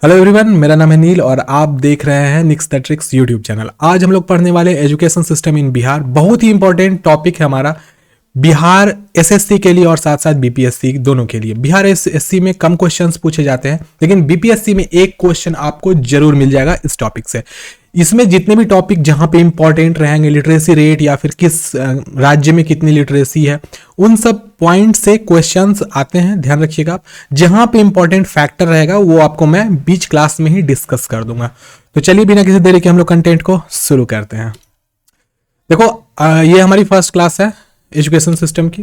Hello everyone, मेरा नाम है नील और आप देख रहे हैं निक्स द ट्रिक्स यूट्यूब चैनल। आज हम लोग पढ़ने वाले एजुकेशन सिस्टम इन बिहार। बहुत ही इंपॉर्टेंट टॉपिक है हमारा बिहार एसएससी के लिए और साथ साथ बीपीएससी दोनों के लिए। बिहार एसएससी में कम क्वेश्चंस पूछे जाते हैं, लेकिन बीपीएससी में एक क्वेश्चन आपको जरूर मिल जाएगा इस टॉपिक से। इसमें जितने भी टॉपिक जहां पे इंपॉर्टेंट रहेंगे, लिटरेसी रेट या फिर किस राज्य में कितनी लिटरेसी है, उन सब पॉइंट से क्वेश्चंस आते हैं। ध्यान रखिएगा, जहां पे इंपॉर्टेंट फैक्टर रहेगा वो आपको मैं बीच क्लास में ही डिस्कस कर दूंगा। तो चलिए बिना किसी देरी के हम लोग कंटेंट को शुरू करते हैं। देखो, ये हमारी फर्स्ट क्लास है एजुकेशन सिस्टम की।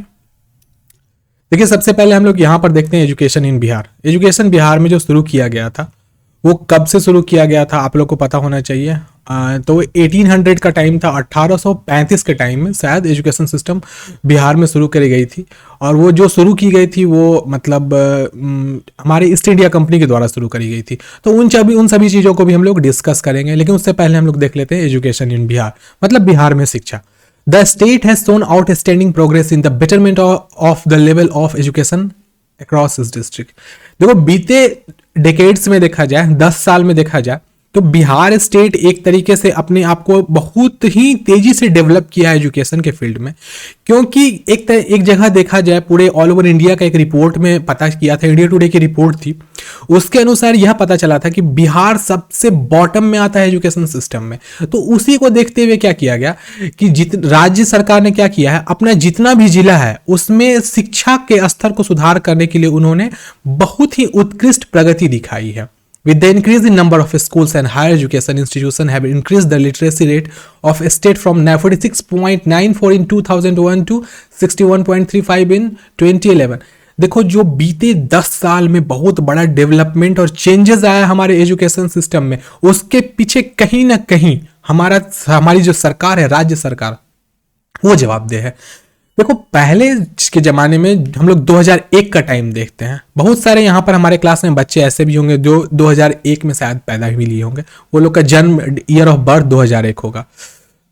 देखिए, सबसे पहले हम लोग यहां पर देखते हैं education in Bihar. Education Bihar में जो शुरू किया गया था वो कब से शुरू किया गया था आप लोग को पता होना चाहिए। तो 1800 का टाइम था, 1835 के टाइम में शायद एजुकेशन सिस्टम बिहार में शुरू करी गई थी। और वो जो शुरू की गई थी वो मतलब हमारे ईस्ट इंडिया कंपनी के द्वारा शुरू करी गई थी। तो उन सभी चीज़ों को भी हम लोग डिस्कस करेंगे, लेकिन उससे पहले हम लोग देख लेते हैं एजुकेशन इन बिहार, मतलब बिहार में शिक्षा। The state has shown outstanding progress in the betterment of the level of education across इस डिस्ट्रिक्ट। देखो, बीते डेकेड्स में देखा जाए, 10 साल में देखा जाए, तो बिहार स्टेट एक तरीके से अपने आप को बहुत ही तेजी से डेवलप किया है एजुकेशन के फील्ड में। क्योंकि एक जगह देखा जाए, पूरे ऑल ओवर इंडिया का एक रिपोर्ट में पता किया था, इंडिया टुडे की रिपोर्ट थी, उसके अनुसार यह पता चला था कि बिहार सबसे बॉटम में आता है एजुकेशन सिस्टम में। तो उसी को देखते हुए क्या किया गया कि राज्य सरकार ने क्या किया है, अपना जितना भी जिला है उसमें शिक्षा के स्तर को सुधार करने के लिए उन्होंने बहुत ही उत्कृष्ट प्रगति दिखाई है। With the increase in number of schools and higher education institutions have increased the literacy rate of state from 46.94 in 2001 to 61.35 in 2011। देखो, जो बीते 10 साल में बहुत बड़ा डेवलपमेंट और चेंजेस आया हमारे एजुकेशन सिस्टम में, उसके पीछे कहीं ना कहीं हमारी जो सरकार है, राज्य सरकार, वो जवाबदेह है। देखो, पहले के ज़माने में हम लोग 2001 का टाइम देखते हैं। बहुत सारे यहाँ पर हमारे क्लास में बच्चे ऐसे भी होंगे जो 2001 में शायद पैदा भी लिए होंगे, वो लोग का जन्म ईयर ऑफ बर्थ 2001 होगा।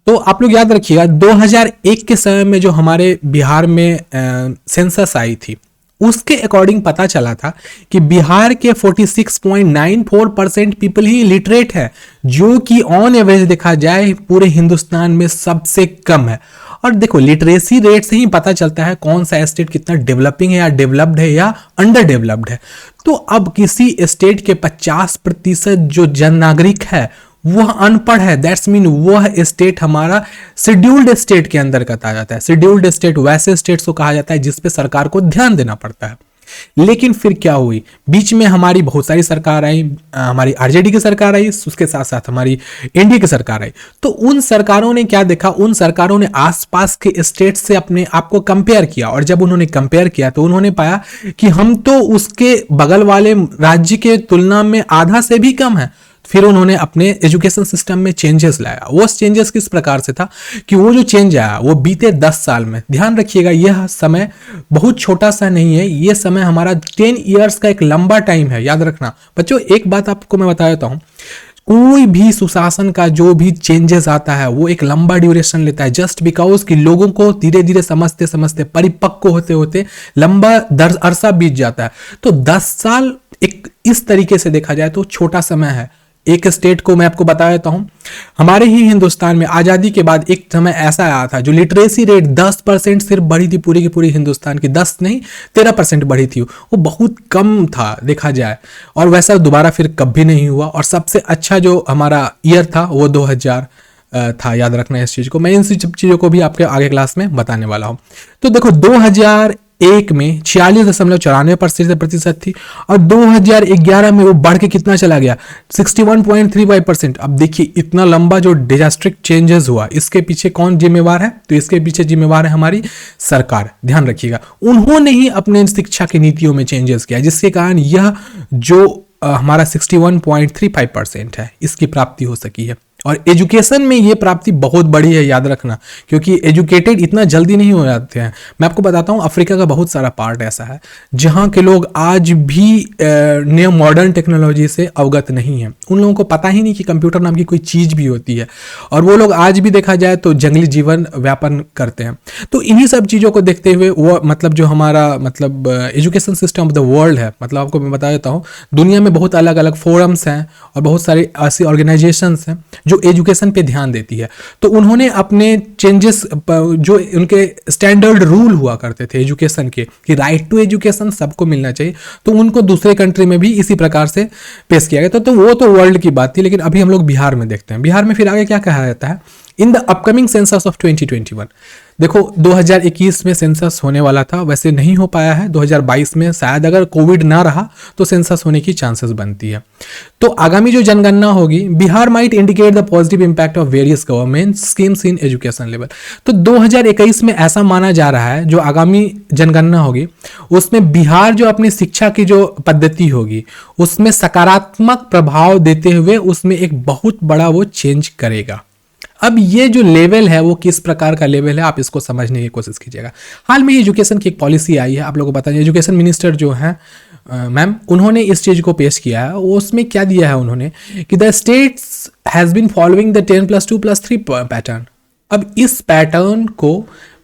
तो आप लोग याद रखिएगा, 2001 के समय में जो हमारे बिहार में सेंसस आई थी, उसके अकॉर्डिंग पता चला था कि बिहार के 46.94% पीपल ही लिटरेट है, जो कि ऑन एवरेज देखा जाए पूरे हिंदुस्तान में सबसे कम है। और देखो, लिटरेसी रेट से ही पता चलता है कौन सा स्टेट कितना डेवलपिंग है या डेवलप्ड है या अंडर डेवलप्ड है। तो अब किसी स्टेट के 50% जो जन नागरिक है वह अनपढ़ है, दैट्स मीन वह स्टेट हमारा शेड्यूल्ड स्टेट के अंदर कहा जाता है। शेड्यूल्ड स्टेट वैसे स्टेट्स को कहा जाता है जिस पे सरकार को ध्यान देना पड़ता है। लेकिन फिर क्या हुई, बीच में हमारी बहुत सारी सरकार आई, हमारी आरजेडी की सरकार आई, उसके साथ साथ हमारी एनडीए की सरकार आई। तो उन सरकारों ने क्या देखा, उन सरकारों ने आसपास के स्टेट से अपने आप को कंपेयर किया, और जब उन्होंने कंपेयर किया तो उन्होंने पाया कि हम तो उसके बगल वाले राज्य के तुलना में आधा से भी कम है। फिर उन्होंने अपने एजुकेशन सिस्टम में चेंजेस लाया। वो चेंजेस किस प्रकार से था कि वो जो चेंज आया वो बीते 10 साल में, ध्यान रखिएगा यह समय बहुत छोटा सा नहीं है, ये समय हमारा 10 इयर्स का एक लंबा टाइम है। याद रखना बच्चों, एक बात आपको मैं बता देता हूं, कोई भी सुशासन का जो भी चेंजेस आता है वो एक लंबा ड्यूरेशन लेता है, जस्ट बिकॉज कि लोगों को धीरे धीरे समझते समझते परिपक्व होते होते लंबा अरसा बीत जाता है। तो 10 साल एक इस तरीके से देखा जाए तो छोटा समय है। एक स्टेट को मैं आपको बता देता हूं, हमारे ही हिंदुस्तान में आजादी के बाद एक समय ऐसा आया था जो लिटरेसी रेट 10% सिर्फ बढ़ी थी, पूरी की पूरी हिंदुस्तान की 10 नहीं 13% बढ़ी थी। वो बहुत कम था देखा जाए, और वैसा दोबारा फिर कभी नहीं हुआ। और सबसे अच्छा जो हमारा ईयर था वो 2000 था। याद रखना इस चीज को, मैं इन चीजों को भी आपके आगे क्लास में बताने वाला हूं। तो देखो, 2001 में 46.94% थी, और 2011 में वो बढ़ के कितना चला गया, 61.35%। अब देखिए, इतना लंबा जो डिजास्ट्रिक चेंजेस हुआ, इसके पीछे कौन जिम्मेवार है, तो इसके पीछे जिम्मेवार है हमारी सरकार। ध्यान रखिएगा, उन्होंने ही अपने शिक्षा की नीतियों में चेंजेस किया, जिसके कारण यह जो हमारा 61.35% है इसकी प्राप्ति हो सकी है। और एजुकेशन में ये प्राप्ति बहुत बड़ी है, याद रखना, क्योंकि एजुकेटेड इतना जल्दी नहीं हो जाते हैं। मैं आपको बताता हूँ, अफ्रीका का बहुत सारा पार्ट ऐसा है जहाँ के लोग आज भी नए मॉडर्न टेक्नोलॉजी से अवगत नहीं है। उन लोगों को पता ही नहीं कि कंप्यूटर नाम की कोई चीज़ भी होती है, और वो लोग आज भी देखा जाए तो जंगली जीवन व्यापन करते हैं। तो इन्हीं सब चीज़ों को देखते हुए वो मतलब जो हमारा मतलब education system of the world है, मतलब आपको मैं बता देता हूँ, दुनिया में बहुत अलग अलग फोरम्स हैं और बहुत सारी ऐसी ऑर्गेनाइजेशंस हैं जो एजुकेशन पे ध्यान देती है। तो उन्होंने अपने चेंजेस, जो उनके स्टैंडर्ड रूल हुआ करते थे एजुकेशन के, कि राइट टू एजुकेशन सबको मिलना चाहिए, तो उनको दूसरे कंट्री में भी इसी प्रकार से पेश किया गया। तो वो तो वर्ल्ड की बात थी, लेकिन अभी हम लोग बिहार में देखते हैं। बिहार में फिर आगे क्या कहा जाता है, in the upcoming census of 2021। देखो 2021 में सेंसस होने वाला था, वैसे नहीं हो पाया है। 2022 में शायद अगर कोविड ना रहा तो सेंसस होने की चांसेस बनती है। तो आगामी जो जनगणना होगी, Bihar might indicate the positive impact of various government schemes in education level. तो 2021 में ऐसा माना जा रहा है, जो आगामी जनगणना होगी उसमें बिहार जो अपनी शिक्षा की जो पद्धति होगी उसमें सकारात्मक प्रभाव देते हुए उसमें एक बहुत बड़ा वो चेंज करेगा। अब ये जो लेवल है वो किस प्रकार का लेवल है, आप इसको समझने की कोशिश कीजिएगा। हाल में एजुकेशन की एक पॉलिसी आई है, आप लोगों को पता है, एजुकेशन मिनिस्टर जो हैं मैम, उन्होंने इस चीज़ को पेश किया है। उसमें क्या दिया है उन्होंने कि the states has been following the 10+2+3 pattern. अब इस पैटर्न को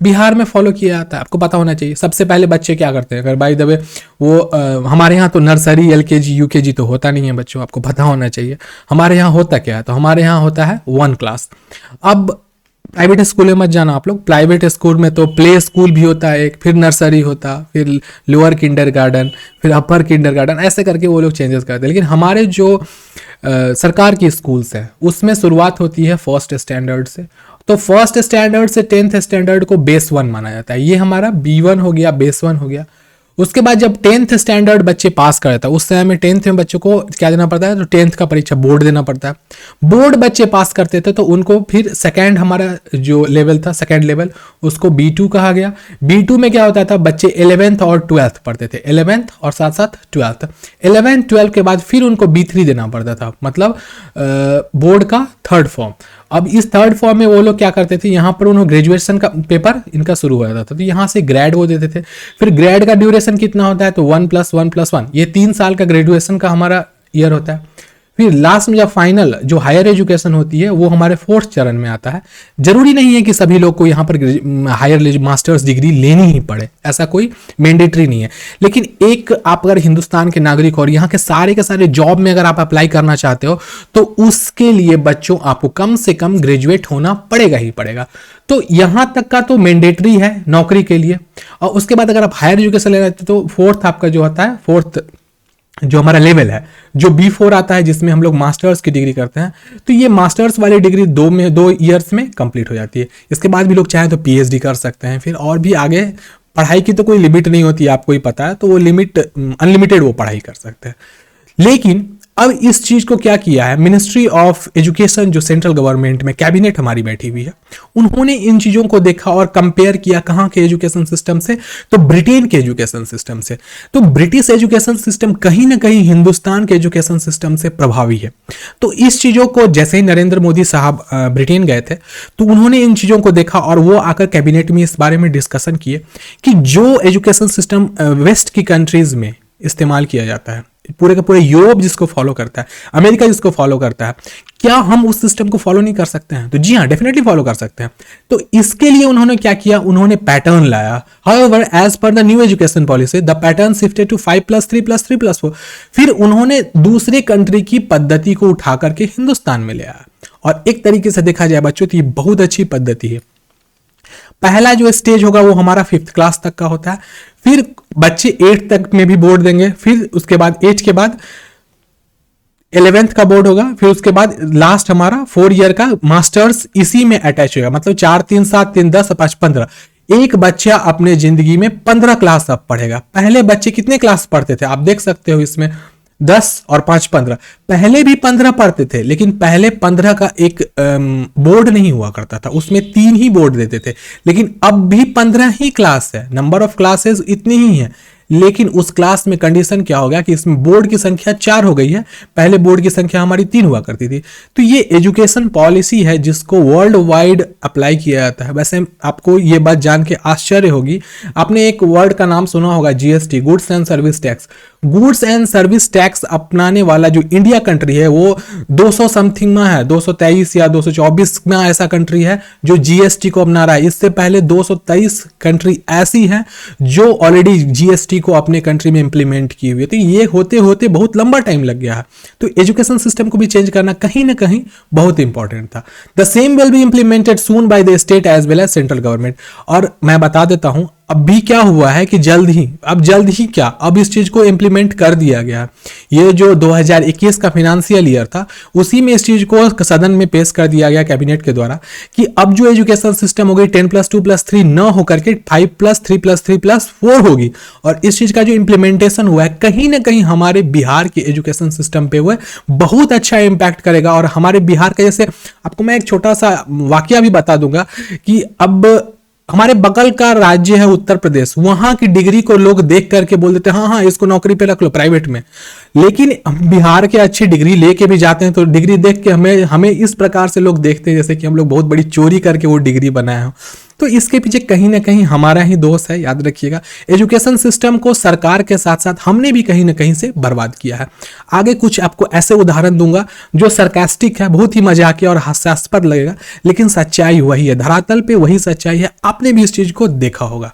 बिहार में फॉलो किया जाता है, आपको पता होना चाहिए। सबसे पहले बच्चे क्या करते हैं, अगर बाय द वे वो हमारे यहाँ तो नर्सरी LKG UKG तो होता नहीं है बच्चों, आपको पता होना चाहिए। हमारे यहाँ होता क्या है, तो हमारे यहाँ होता है 1 क्लास। अब प्राइवेट स्कूल में मत जाना आप लोग, प्राइवेट स्कूल में तो प्ले स्कूल भी होता है एक, फिर नर्सरी होता, फिर लोअर किंडरगार्टन, फिर अपर किंडरगार्टन, ऐसे करके वो लोग चेंजेस करते हैं। लेकिन हमारे जो सरकार की स्कूल्स है उसमें शुरुआत होती है फर्स्ट स्टैंडर्ड से। तो फर्स्ट स्टैंडर्ड से 10th स्टैंडर्ड को बेस 1 माना जाता है। ये हमारा B1 हो गया, बेस 1 हो गया। उसके बाद जब 10th स्टैंडर्ड बच्चे पास करता है, उस समय में 10th में बच्चों को क्या देना पड़ता है, तो 10th का परीक्षा बोर्ड देना पड़ता है। बोर्ड बच्चे पास करते थे तो उनको फिर सेकेंड, हमारा जो लेवल था सेकेंड लेवल, उसको B2 कहा गया। B2 में क्या होता था, बच्चे 11th और 12th पढ़ते थे, 11th और साथ साथ 12th। 11th 12 के बाद फिर उनको B3 देना पड़ता था, मतलब बोर्ड का थर्ड फॉर्म। अब इस थर्ड फॉर्म में वो लोग क्या करते थे, यहाँ पर उन्होंने ग्रेजुएशन का पेपर इनका शुरू हो जाता था, तो यहाँ से ग्रेड वो देते थे। फिर ग्रेड का ड्यूरेशन कितना होता है, तो 1+1+1, ये 3 साल का ग्रेजुएशन का हमारा ईयर होता है। फिर लास्ट में जब फाइनल जो हायर एजुकेशन होती है वो हमारे 4th चरण में आता है। जरूरी नहीं है कि सभी लोग को यहाँ पर हायर मास्टर्स डिग्री लेनी ही पड़े, ऐसा कोई मैंडेटरी नहीं है। लेकिन एक आप अगर हिंदुस्तान के नागरिक और यहाँ के सारे जॉब में अगर आप अप्लाई करना चाहते हो तो उसके लिए बच्चों आपको कम से कम ग्रेजुएट होना पड़ेगा ही पड़ेगा। तो यहाँ तक का तो मैंडेटरी है नौकरी के लिए। और उसके बाद अगर आप हायर एजुकेशन ले रहे थे तो 4th आपका जो होता है, 4th जो हमारा लेवल है, जो B4 आता है, जिसमें हम लोग मास्टर्स की डिग्री करते हैं। तो ये मास्टर्स वाली डिग्री 2 ईयर्स में कंप्लीट हो जाती है। इसके बाद भी लोग चाहें तो PhD कर सकते हैं, फिर और भी आगे पढ़ाई की तो कोई लिमिट नहीं होती, आपको ही पता है, तो वो लिमिट अनलिमिटेड वो पढ़ाई कर सकते हैं। लेकिन अब इस चीज को क्या किया है, मिनिस्ट्री ऑफ एजुकेशन जो सेंट्रल गवर्नमेंट में कैबिनेट हमारी बैठी हुई है, उन्होंने इन चीजों को देखा और कंपेयर किया कहाँ के एजुकेशन सिस्टम से, तो ब्रिटेन के एजुकेशन सिस्टम से। तो ब्रिटिश एजुकेशन सिस्टम कहीं ना कहीं हिंदुस्तान के एजुकेशन सिस्टम से प्रभावी है। तो इस चीजों को जैसे ही नरेंद्र मोदी साहब ब्रिटेन गए थे तो उन्होंने इन चीजों को देखा और वो आकर कैबिनेट में इस बारे में डिस्कशन किए कि जो एजुकेशन सिस्टम वेस्ट की कंट्रीज में इस्तेमाल किया जाता है, पूरे का पूरे यूरोप जिसको फॉलो करता है, अमेरिका जिसको फॉलो करता है, क्या हम उस सिस्टम को फॉलो नहीं कर सकते हैं? तो जी हाँ, डेफिनेटली फॉलो कर सकते हैं। तो इसके लिए उन्होंने क्या किया, उन्होंने पैटर्न लाया। However as per the new education policy the pattern shifted to 5+3+3+4। फिर उन्होंने दूसरे कंट्री की पद्धति को उठा करके हिंदुस्तान में ले आया। और एक तरीके से देखा जाए बच्चों तो ये बहुत अच्छी पद्धति है। पहला जो स्टेज होगा वो हमारा 5th क्लास तक का होता है, फिर बच्चे 8th तक में भी बोर्ड देंगे, फिर उसके बाद 8 के बाद 11th का बोर्ड होगा, फिर उसके बाद लास्ट हमारा 4 ईयर का मास्टर्स इसी में अटैच होगा, मतलब 4 3 7 3 10 5 15। एक बच्चा अपने जिंदगी में 15 क्लास अब पढ़ेगा। पहले बच्चे कितने क्लास पढ़ते थे आप देख सकते हो, इसमें 10 और 5 15। पहले भी 15 पढ़ते थे, लेकिन पहले 15 का एक बोर्ड नहीं हुआ करता था, उसमें 3 ही बोर्ड देते थे। लेकिन अब भी 15 ही क्लास है, नंबर ऑफ क्लासेस इतनी ही है, लेकिन उस क्लास में कंडीशन क्या हो गया कि इसमें बोर्ड की संख्या 4 हो गई है, पहले बोर्ड की संख्या हमारी 3 हुआ करती थी। तो ये एजुकेशन पॉलिसी है जिसको वर्ल्ड वाइड अप्लाई किया जाता है। वैसे आपको ये बात जान के आश्चर्य होगी, आपने एक वर्ड का नाम सुना होगा, GST, goods and service tax. Goods and service tax अपनाने वाला जो इंडिया कंट्री है वो 200 समथिंग में है, 223 या 224 में ऐसा कंट्री है जो जीएसटी को अपना रहा है। इससे पहले 223 कंट्री ऐसी हैं जो ऑलरेडी जीएसटी को अपने कंट्री में इंप्लीमेंट की हुई है। तो ये होते होते बहुत लंबा टाइम लग गया है। तो एजुकेशन सिस्टम को भी चेंज करना कहीं ना कहीं बहुत इंपॉर्टेंट था। The same will be implemented soon by the state as well as central government. और मैं बता देता हूं अभी क्या हुआ है कि जल्द ही क्या, अब इस चीज को इंप्लीमेंट कर दिया गया। ये जो 2021 का फाइनेंशियल ईयर था उसी में इस चीज को सदन में पेश कर दिया गया कैबिनेट के द्वारा कि अब जो एजुकेशन सिस्टम हो गई 10+2+3 न होकर के 5+3+3+4 होगी। और इस चीज का जो इंप्लीमेंटेशन हुआ है कहीं ना कहीं हमारे बिहार के एजुकेशन सिस्टम पे हुआ बहुत अच्छा इंपैक्ट करेगा। और हमारे बिहार का, जैसे आपको मैं एक छोटा सा वाकया भी बता दूंगा कि अब हमारे बगल का राज्य है उत्तर प्रदेश, वहां की डिग्री को लोग देख करके बोल देते हैं हाँ हाँ इसको नौकरी पे रख लो प्राइवेट में। लेकिन बिहार के अच्छी डिग्री लेके भी जाते हैं तो डिग्री देख के हमें इस प्रकार से लोग देखते हैं जैसे कि हम लोग बहुत बड़ी चोरी करके वो डिग्री बनाए हो। तो इसके पीछे कहीं ना कहीं हमारा ही दोष है, याद रखिएगा। एजुकेशन सिस्टम को सरकार के साथ साथ हमने भी कहीं ना कहीं से बर्बाद किया है। आगे कुछ आपको ऐसे उदाहरण दूंगा जो सरकास्टिक है, बहुत ही मजाकिया और हास्यास्पद लगेगा, लेकिन सच्चाई वही है, धरातल पे वही सच्चाई है। आपने भी इस चीज को देखा होगा।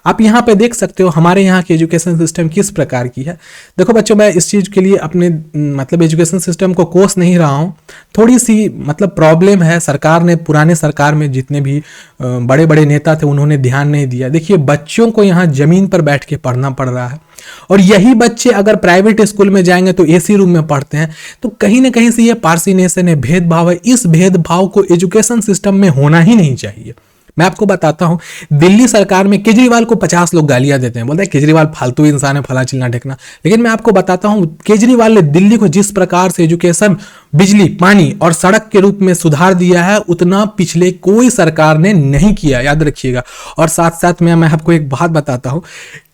आप यहाँ पे देख सकते हो हमारे यहाँ की एजुकेशन सिस्टम किस प्रकार की है। देखो बच्चों, मैं इस चीज के लिए अपने मतलब एजुकेशन सिस्टम को कोस नहीं रहा हूँ, थोड़ी सी मतलब प्रॉब्लम है। सरकार ने, पुराने सरकार में जितने भी बड़े बड़े नेता थे उन्होंने ध्यान नहीं दिया। देखिए बच्चों को यहाँ जमीन पर बैठ के पढ़ना पड़ रहा है और यही बच्चे अगर प्राइवेट स्कूल में जाएंगे तो एसी रूम में पढ़ते हैं। तो कहीं ना कहीं से ये पार्सिनेशन है, भेदभाव है। इस भेदभाव को एजुकेशन सिस्टम में होना ही नहीं चाहिए। मैं आपको बताता हूं, दिल्ली सरकार में केजरीवाल को 50 लोग गालियां देते हैं, बोलते हैं केजरीवाल फालतू इंसान है, फला चिल्ला ढेकना। लेकिन मैं आपको बताता हूं केजरीवाल ने दिल्ली को जिस प्रकार से एजुकेशन, बिजली, पानी और सड़क के रूप में सुधार दिया है उतना पिछले कोई सरकार ने नहीं किया, याद रखिएगा। और साथ साथ में मैं आपको एक बात बताता हूं,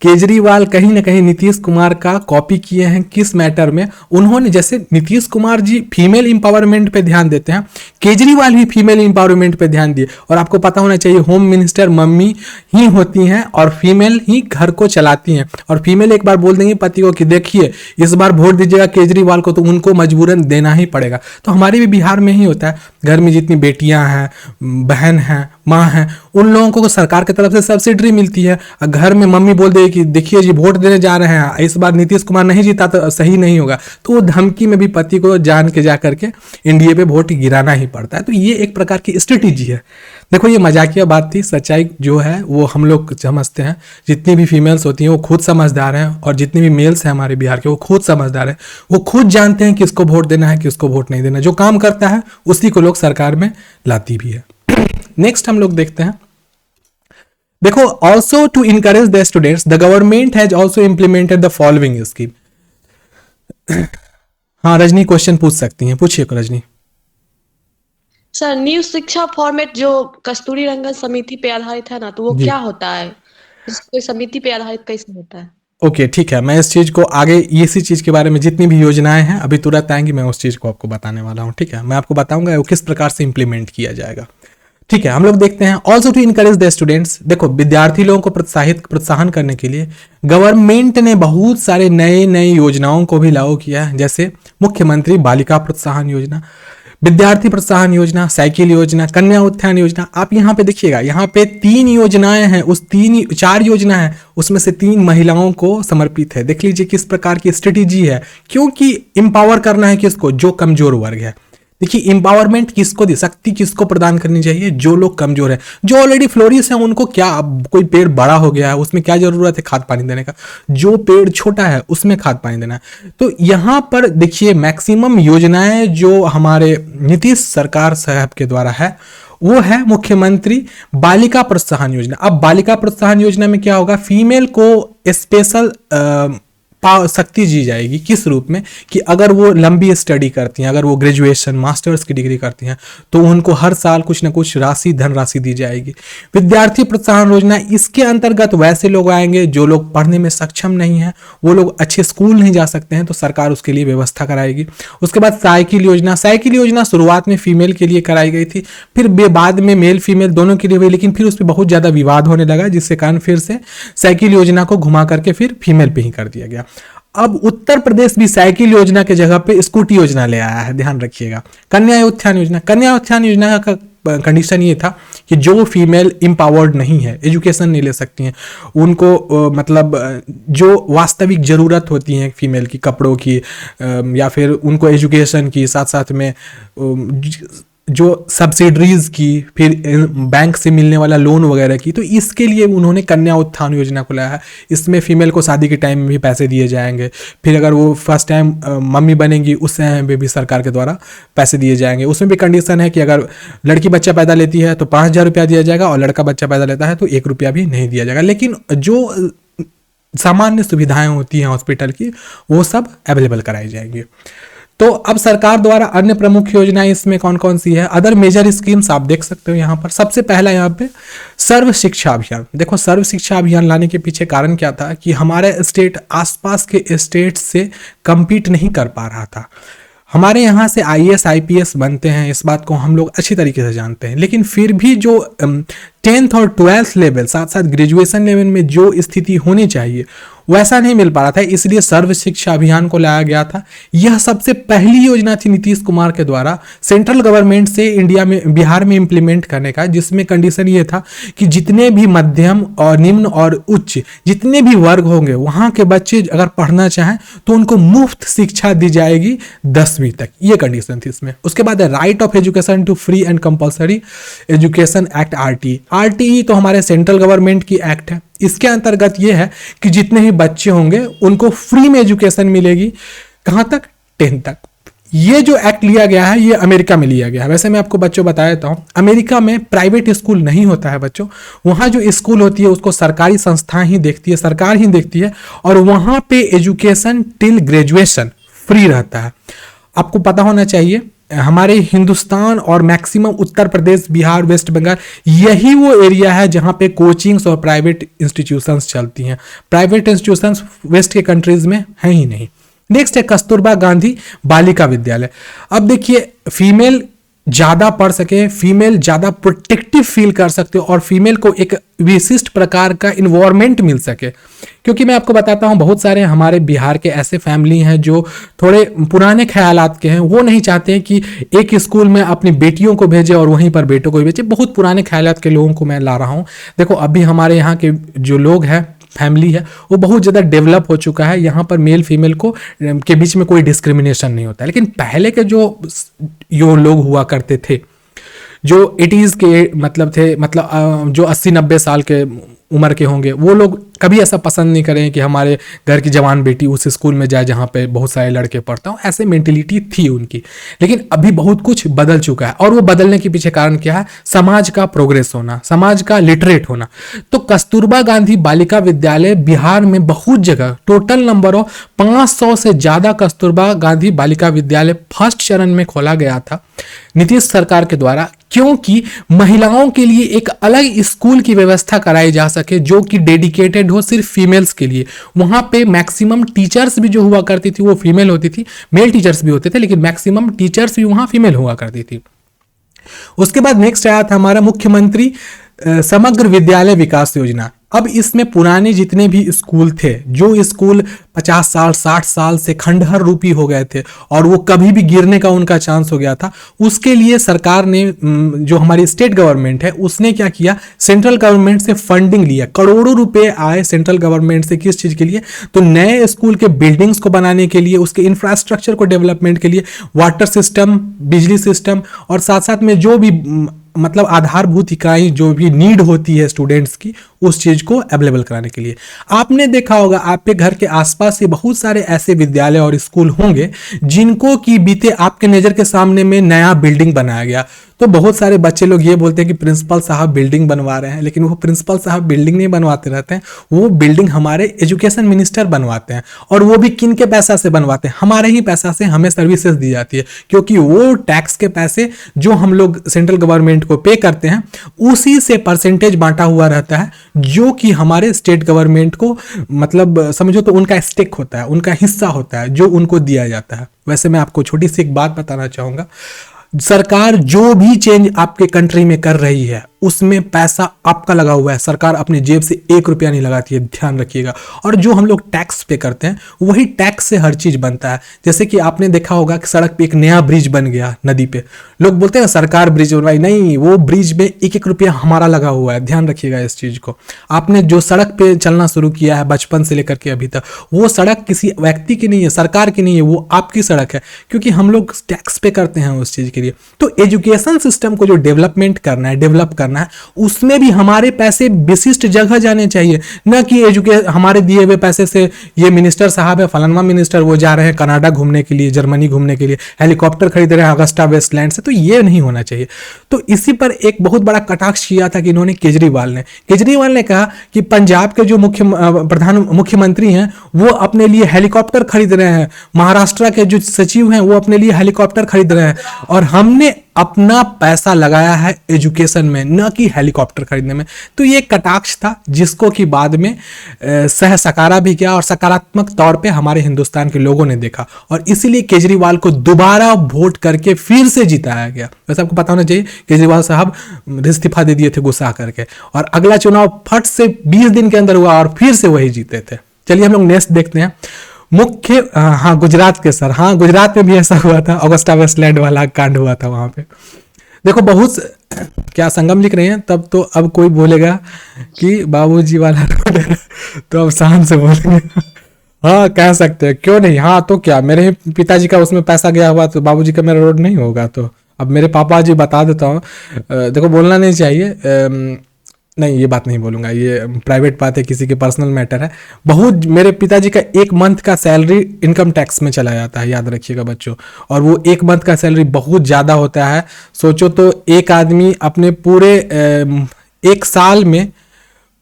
केजरीवाल कहीं ना कहीं नीतीश कुमार का कॉपी किए हैं। किस मैटर में? उन्होंने, जैसे नीतीश कुमार जी फीमेल इंपावरमेंट पे ध्यान देते हैं, केजरीवाल भी फीमेल इंपावरमेंट पे ध्यान दिए। और आपको पता होना चाहिए होम मिनिस्टर मम्मी ही होती हैं और फीमेल ही घर को चलाती हैं। और फीमेल एक बार बोल देंगे पति को कि देखिए इस बार वोट दीजिएगा केजरीवाल को, तो उनको मजबूरन देना ही पड़ेगा। तो हमारे भी बिहार में ही होता है, घर में जितनी बेटियां हैं, बहन हैं, माँ हैं, उन लोगों को सरकार की तरफ से सब्सिडी मिलती है। घर में मम्मी बोल दे कि देखिए जी वोट देने जा रहे हैं, इस बार नीतीश कुमार नहीं जीता तो सही नहीं होगा, तो वो धमकी में भी पति को जान के जा करके एनडीए पे वोट गिराना ही पड़ता है। तो ये एक प्रकार की स्ट्रेटेजी है। देखो ये मजाकिया बात थी, सच्चाई जो है वो हम लोग समझते हैं। जितनी भी फीमेल्स होती हैं वो खुद समझदार हैं और जितने भी मेल्स हैं हमारे बिहार के वो खुद समझदार हैं। वो खुद जानते हैं किसको वोट देना है, किसको वोट नहीं देना। जो काम करता है उसी को लोग सरकार में लाती भी है। नेक्स्ट हम लोग देखते हैं, देखो, also to encourage the students the government has also implemented the following scheme. हाँ रजनी क्वेश्चन पूछ सकती हैं, पूछिए रजनी। सर, न्यू शिक्षा फॉर्मेट जो कस्तूरी रंगन समिति पे आधारित है ना, तो वो क्या होता है? कोई समिति पे आधारित कैसे होता है? ओके ठीक है, मैं इस चीज को आगे, इसी चीज के बारे में जितनी भी योजनाएं हैं अभी तुरंत आएंगी, मैं उस चीज को आपको बताने वाला हूं। ठीक है, मैं आपको बताऊंगा वो किस प्रकार से इंप्लीमेंट किया जाएगा। ठीक है, हम लोग देखते हैं also to encourage the students. देखो विद्यार्थी लोगों को प्रोत्साहन करने के लिए गवर्नमेंट ने बहुत सारे नए योजनाओं को भी लागू किया है, जैसे मुख्यमंत्री बालिका प्रोत्साहन योजना, विद्यार्थी प्रोत्साहन योजना, साइकिल योजना, कन्या उत्थान योजना। आप यहाँ पे देखिएगा, यहाँ पे 3 योजनाएं हैं, उस 4 योजना है उसमें से 3 महिलाओं को समर्पित है। देख लीजिए किस प्रकार की स्ट्रेटेजी है, क्योंकि इंपावर करना है किसको? जो कमजोर वर्ग है। देखिए इंपावरमेंट किसको दी, शक्ति किसको प्रदान करनी चाहिए? जो लोग कमजोर हैं, जो ऑलरेडी फ्लोरिश है उनको क्या, अब कोई पेड़ बड़ा हो गया है उसमें क्या जरूरत है खाद पानी देने का, जो पेड़ छोटा है उसमें खाद पानी देना है। तो यहां पर देखिए मैक्सिमम योजनाएं जो हमारे नीतीश सरकार साहब के द्वारा है वो है मुख्यमंत्री बालिका प्रोत्साहन योजना। अब बालिका प्रोत्साहन योजना में क्या होगा, फीमेल को स्पेशल शक्ति दी जाएगी। किस रूप में? कि अगर वो लंबी स्टडी करती हैं, अगर वो ग्रेजुएशन मास्टर्स की डिग्री करती हैं, तो उनको हर साल कुछ ना कुछ धनराशि दी जाएगी। विद्यार्थी प्रोत्साहन योजना, इसके अंतर्गत वैसे लोग आएंगे जो लोग पढ़ने में सक्षम नहीं है, वो लोग अच्छे स्कूल नहीं जा सकते हैं, तो सरकार उसके लिए व्यवस्था कराएगी। उसके बाद साइकिल योजना शुरुआत में फीमेल के लिए कराई गई थी, फिर बाद में मेल फीमेल दोनों के लिए हुई, लेकिन फिर उस पर बहुत ज्यादा विवाद होने लगा, जिसके कारण फिर से साइकिल योजना को घुमा करके फिर फीमेल पे ही कर दिया गया। अब उत्तर प्रदेश भी साइकिल योजना के जगह पे स्कूटी योजना ले आया है, ध्यान रखिएगा। कन्या उत्थान योजना का कंडीशन ये था कि जो फीमेल एम्पावर्ड नहीं है, एजुकेशन नहीं ले सकती हैं, उनको मतलब जो वास्तविक ज़रूरत होती है फीमेल की, कपड़ों की या फिर उनको एजुकेशन की, साथ साथ में जो सब्सिडरीज की, फिर बैंक से मिलने वाला लोन वगैरह की, तो इसके लिए उन्होंने कन्या उत्थान योजना को लाया है। इसमें फीमेल को शादी के टाइम में भी पैसे दिए जाएंगे, फिर अगर वो फर्स्ट टाइम मम्मी बनेंगी उस टाइम में भी सरकार के द्वारा पैसे दिए जाएंगे। उसमें भी कंडीशन है कि अगर लड़की बच्चा पैदा लेती है तो 5,000 रुपया दिया जाएगा, और लड़का बच्चा पैदा लेता है तो 1 रुपया भी नहीं दिया जाएगा। लेकिन जो सामान्य सुविधाएं होती हैं हॉस्पिटल की, वो सब अवेलेबल कराई जाएंगी। तो अब सरकार द्वारा अन्य प्रमुख योजनाएं इसमें कौन कौन सी है? अदर मेजर स्कीम्स आप देख सकते हो यहाँ पर। सबसे पहला यहाँ पे सर्व शिक्षा अभियान। देखो, सर्व शिक्षा अभियान लाने के पीछे कारण क्या था कि हमारे स्टेट आसपास के स्टेट से compete नहीं कर पा रहा था। हमारे यहाँ से IAS IPS बनते हैं, इस बात को हम लोग अच्छी तरीके से जानते हैं, लेकिन फिर भी जो 10th और 12th लेवल, साथ साथ ग्रेजुएशन लेवल में जो स्थिति होनी चाहिए वैसा नहीं मिल पा रहा था, इसलिए सर्व शिक्षा अभियान को लाया गया था। यह सबसे पहली योजना थी नीतीश कुमार के द्वारा सेंट्रल गवर्नमेंट से इंडिया में, बिहार में इंप्लीमेंट करने का, जिसमें कंडीशन ये था कि जितने भी मध्यम और निम्न और उच्च जितने भी वर्ग होंगे, वहाँ के बच्चे अगर पढ़ना चाहें तो उनको मुफ्त शिक्षा दी जाएगी 10वीं तक, ये कंडीशन थी इसमें। उसके बाद right of education to free and compulsory education act, RTE तो हमारे सेंट्रल गवर्नमेंट की एक्ट है। इसके अंतर्गत ये है कि जितने भी बच्चे होंगे उनको फ्री में एजुकेशन मिलेगी। कहां तक? 10th तक। ये जो एक्ट लिया गया है ये अमेरिका में लिया गया है। वैसे मैं आपको बच्चों बता देता हूं, अमेरिका में प्राइवेट स्कूल नहीं होता है बच्चों, वहां जो स्कूल होती है उसको सरकारी संस्था ही देखती है, सरकार ही देखती है, और वहां पे एजुकेशन टिल ग्रेजुएशन फ्री रहता है। आपको पता होना चाहिए, हमारे हिंदुस्तान और मैक्सिमम उत्तर प्रदेश, बिहार, वेस्ट बंगाल, यही वो एरिया है जहां पे कोचिंग्स और प्राइवेट इंस्टीट्यूशंस चलती हैं। प्राइवेट इंस्टीट्यूशंस वेस्ट के कंट्रीज में है ही नहीं। नेक्स्ट है कस्तूरबा गांधी बालिका विद्यालय। अब देखिए, फीमेल ज़्यादा पढ़ सके, फीमेल ज़्यादा प्रोटेक्टिव फील कर सकते हो, और फीमेल को एक विशिष्ट प्रकार का इन्वायरमेंट मिल सके। क्योंकि मैं आपको बताता हूँ, बहुत सारे हमारे बिहार के ऐसे फैमिली हैं जो थोड़े पुराने ख्यालात के हैं, वो नहीं चाहते कि एक स्कूल में अपनी बेटियों को भेजे और वहीं पर बेटों को भी भेजे। बहुत पुराने ख्यालात के लोगों को मैं ला रहा हूँ। देखो, अभी हमारे यहाँ के जो लोग हैं, फैमिली है, वो बहुत ज़्यादा डेवलप हो चुका है। यहाँ पर मेल फीमेल को के बीच में कोई डिस्क्रिमिनेशन नहीं होता है। लेकिन पहले के जो लोग हुआ करते थे, जो 80s के मतलब थे, मतलब जो 80-90 साल के उम्र के होंगे, वो लोग कभी ऐसा पसंद नहीं करें कि हमारे घर की जवान बेटी उस स्कूल में जाए जहाँ पे बहुत सारे लड़के पढ़ते हो। ऐसे मेंटेलिटी थी उनकी। लेकिन अभी बहुत कुछ बदल चुका है, और वो बदलने के पीछे कारण क्या है? समाज का प्रोग्रेस होना, समाज का लिटरेट होना। तो कस्तूरबा गांधी बालिका विद्यालय बिहार में बहुत जगह, टोटल नंबर ऑफ 500 से ज़्यादा कस्तूरबा गांधी बालिका विद्यालय फर्स्ट चरण में खोला गया था नीतीश सरकार के द्वारा, क्योंकि महिलाओं के लिए एक अलग स्कूल की व्यवस्था कराई जा सके जो कि डेडिकेटेड हो सिर्फ फीमेल्स के लिए। वहां पे मैक्सिमम टीचर्स भी जो हुआ करती थी वो फीमेल होती थी, मेल टीचर्स भी होते थे, लेकिन मैक्सिमम टीचर्स भी वहां फीमेल हुआ करती थी। उसके बाद नेक्स्ट आया था हमारा मुख्यमंत्री समग्र विद्यालय विकास योजना। अब इसमें पुराने जितने भी स्कूल थे, जो स्कूल 50 साल 60 साल से खंडहर रूपी हो गए थे और वो कभी भी गिरने का उनका चांस हो गया था, उसके लिए सरकार ने, जो हमारी स्टेट गवर्नमेंट है, उसने क्या किया? सेंट्रल गवर्नमेंट से फंडिंग लिया। करोड़ों रुपए आए सेंट्रल गवर्नमेंट से। किस चीज़ के लिए? तो नए स्कूल के बिल्डिंग्स को बनाने के लिए, उसके इंफ्रास्ट्रक्चर को डेवलपमेंट के लिए, वाटर सिस्टम, बिजली सिस्टम, और साथ साथ में जो भी मतलब आधारभूत इकाई जो भी नीड होती है स्टूडेंट्स की, उस चीज को अवेलेबल कराने के लिए। आपने देखा होगा आपके घर के आसपास से बहुत सारे ऐसे विद्यालय और स्कूल होंगे जिनको कि बीते आपके नजर के सामने में नया बिल्डिंग बनाया गया, तो बहुत सारे बच्चे लोग ये बोलते हैं कि प्रिंसिपल साहब बिल्डिंग बनवा रहे हैं, लेकिन वो प्रिंसिपल साहब बिल्डिंग नहीं बनवाते रहते हैं, वो बिल्डिंग हमारे एजुकेशन मिनिस्टर बनवाते हैं। और वो भी किन के पैसा से बनवाते हैं? हमारे ही पैसा से हमें सर्विसेज दी जाती है, क्योंकि वो टैक्स के पैसे जो हम लोग सेंट्रल गवर्नमेंट को पे करते हैं उसी से परसेंटेज बांटा हुआ रहता है, जो कि हमारे स्टेट गवर्नमेंट को मतलब समझो तो उनका स्टेक होता है, उनका हिस्सा होता है जो उनको दिया जाता है। वैसे मैं आपको छोटी सी एक बात बताना चाहूंगा, सरकार जो भी चेंज आपके कंट्री में कर रही है उसमें पैसा आपका लगा हुआ है, सरकार अपनी जेब से 1 रुपया नहीं लगाती है, ध्यान रखिएगा। और जो हम लोग टैक्स पे करते हैं वही टैक्स से हर चीज बनता है। जैसे कि आपने देखा होगा कि सड़क पे एक नया ब्रिज बन गया नदी पे, लोग बोलते हैं सरकार ब्रिज बनवाई, नहीं, वो ब्रिज में 1-1 रुपया हमारा लगा हुआ है, ध्यान रखिएगा इस चीज को। आपने जो सड़क पे चलना शुरू किया है बचपन से लेकर के अभी तक, वो सड़क किसी व्यक्ति की नहीं है, सरकार की नहीं है, वो आपकी सड़क है, क्योंकि हम लोग टैक्स पे करते हैं उस चीज के लिए। तो एजुकेशन सिस्टम को जो डेवलपमेंट करना है, डेवलप करना है, उसमें भी हमारे पैसे विशिष्ट जगह जाने चाहिए, न कि हमारे दिए हुए पैसे से ये मिनिस्टर साहब है, फलाना मिनिस्टर, वो जा रहे हैं कनाडा घूमने के लिए, जर्मनी घूमने के लिए, हेलीकॉप्टर खरीद रहे हैं अगस्टा वेस्टलैंड से, तो ये नहीं होना चाहिए। तो इसी पर एक बहुत बड़ा कटाक्ष किया था कि इन्होंने केजरीवाल ने कहा कि पंजाब के जो मुख्यमंत्री हैं वो अपने लिए हेलीकॉप्टर खरीद रहे हैं, महाराष्ट्र के जो सचिव हैं वो अपने लिए हेलीकॉप्टर खरीद रहे हैं, और हमने अपना पैसा लगाया है एजुकेशन में, न कि हेलीकॉप्टर खरीदने में। तो ये कटाक्ष था जिसको कि बाद में सह सकारा भी किया और सकारात्मक तौर पे हमारे हिंदुस्तान के लोगों ने देखा, और इसीलिए केजरीवाल को दोबारा वोट करके फिर से जिताया गया। वैसे आपको पता होना चाहिए केजरीवाल साहब इस्तीफा दे दिए थे गुस्सा करके, और अगला चुनाव फट से 20 दिन के अंदर हुआ और फिर से वही जीते थे। चलिए हम लोग नेक्स्ट देखते हैं। गुजरात के सर, गुजरात में भी ऐसा हुआ था, अगस्टा वेस्टलैंड वाला कांड हुआ था वहां पे। देखो बहुत क्या संगम लिख रहे हैं, तब तो अब कोई बोलेगा कि बाबूजी वाला रोड है तो अब शान से बोलेंगे। हाँ कह सकते हैं, क्यों नहीं। हाँ तो क्या, मेरे पिताजी का उसमें पैसा गया हुआ तो बाबूजी का मेरा रोड नहीं होगा? तो अब मेरे पापा जी बता देता हूँ, देखो बोलना नहीं चाहिए, नहीं ये बात नहीं बोलूंगा, ये प्राइवेट बात है, किसी के पर्सनल मैटर है। बहुत मेरे पिताजी का 1 मंथ का सैलरी इनकम टैक्स में चला जाता है, याद रखिएगा बच्चों, और वो 1 मंथ का सैलरी बहुत ज़्यादा होता है। सोचो तो एक आदमी अपने पूरे 1 साल में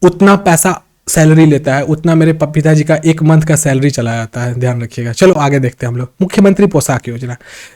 उतना पैसा सैलरी लेता है, उतना मेरे पिताजी का 1 मंथ का सैलरी चला जाता है, ध्यान रखिएगा। चलो आगे देखते हैं हम लोग। मुख्यमंत्री पोशाक योजना,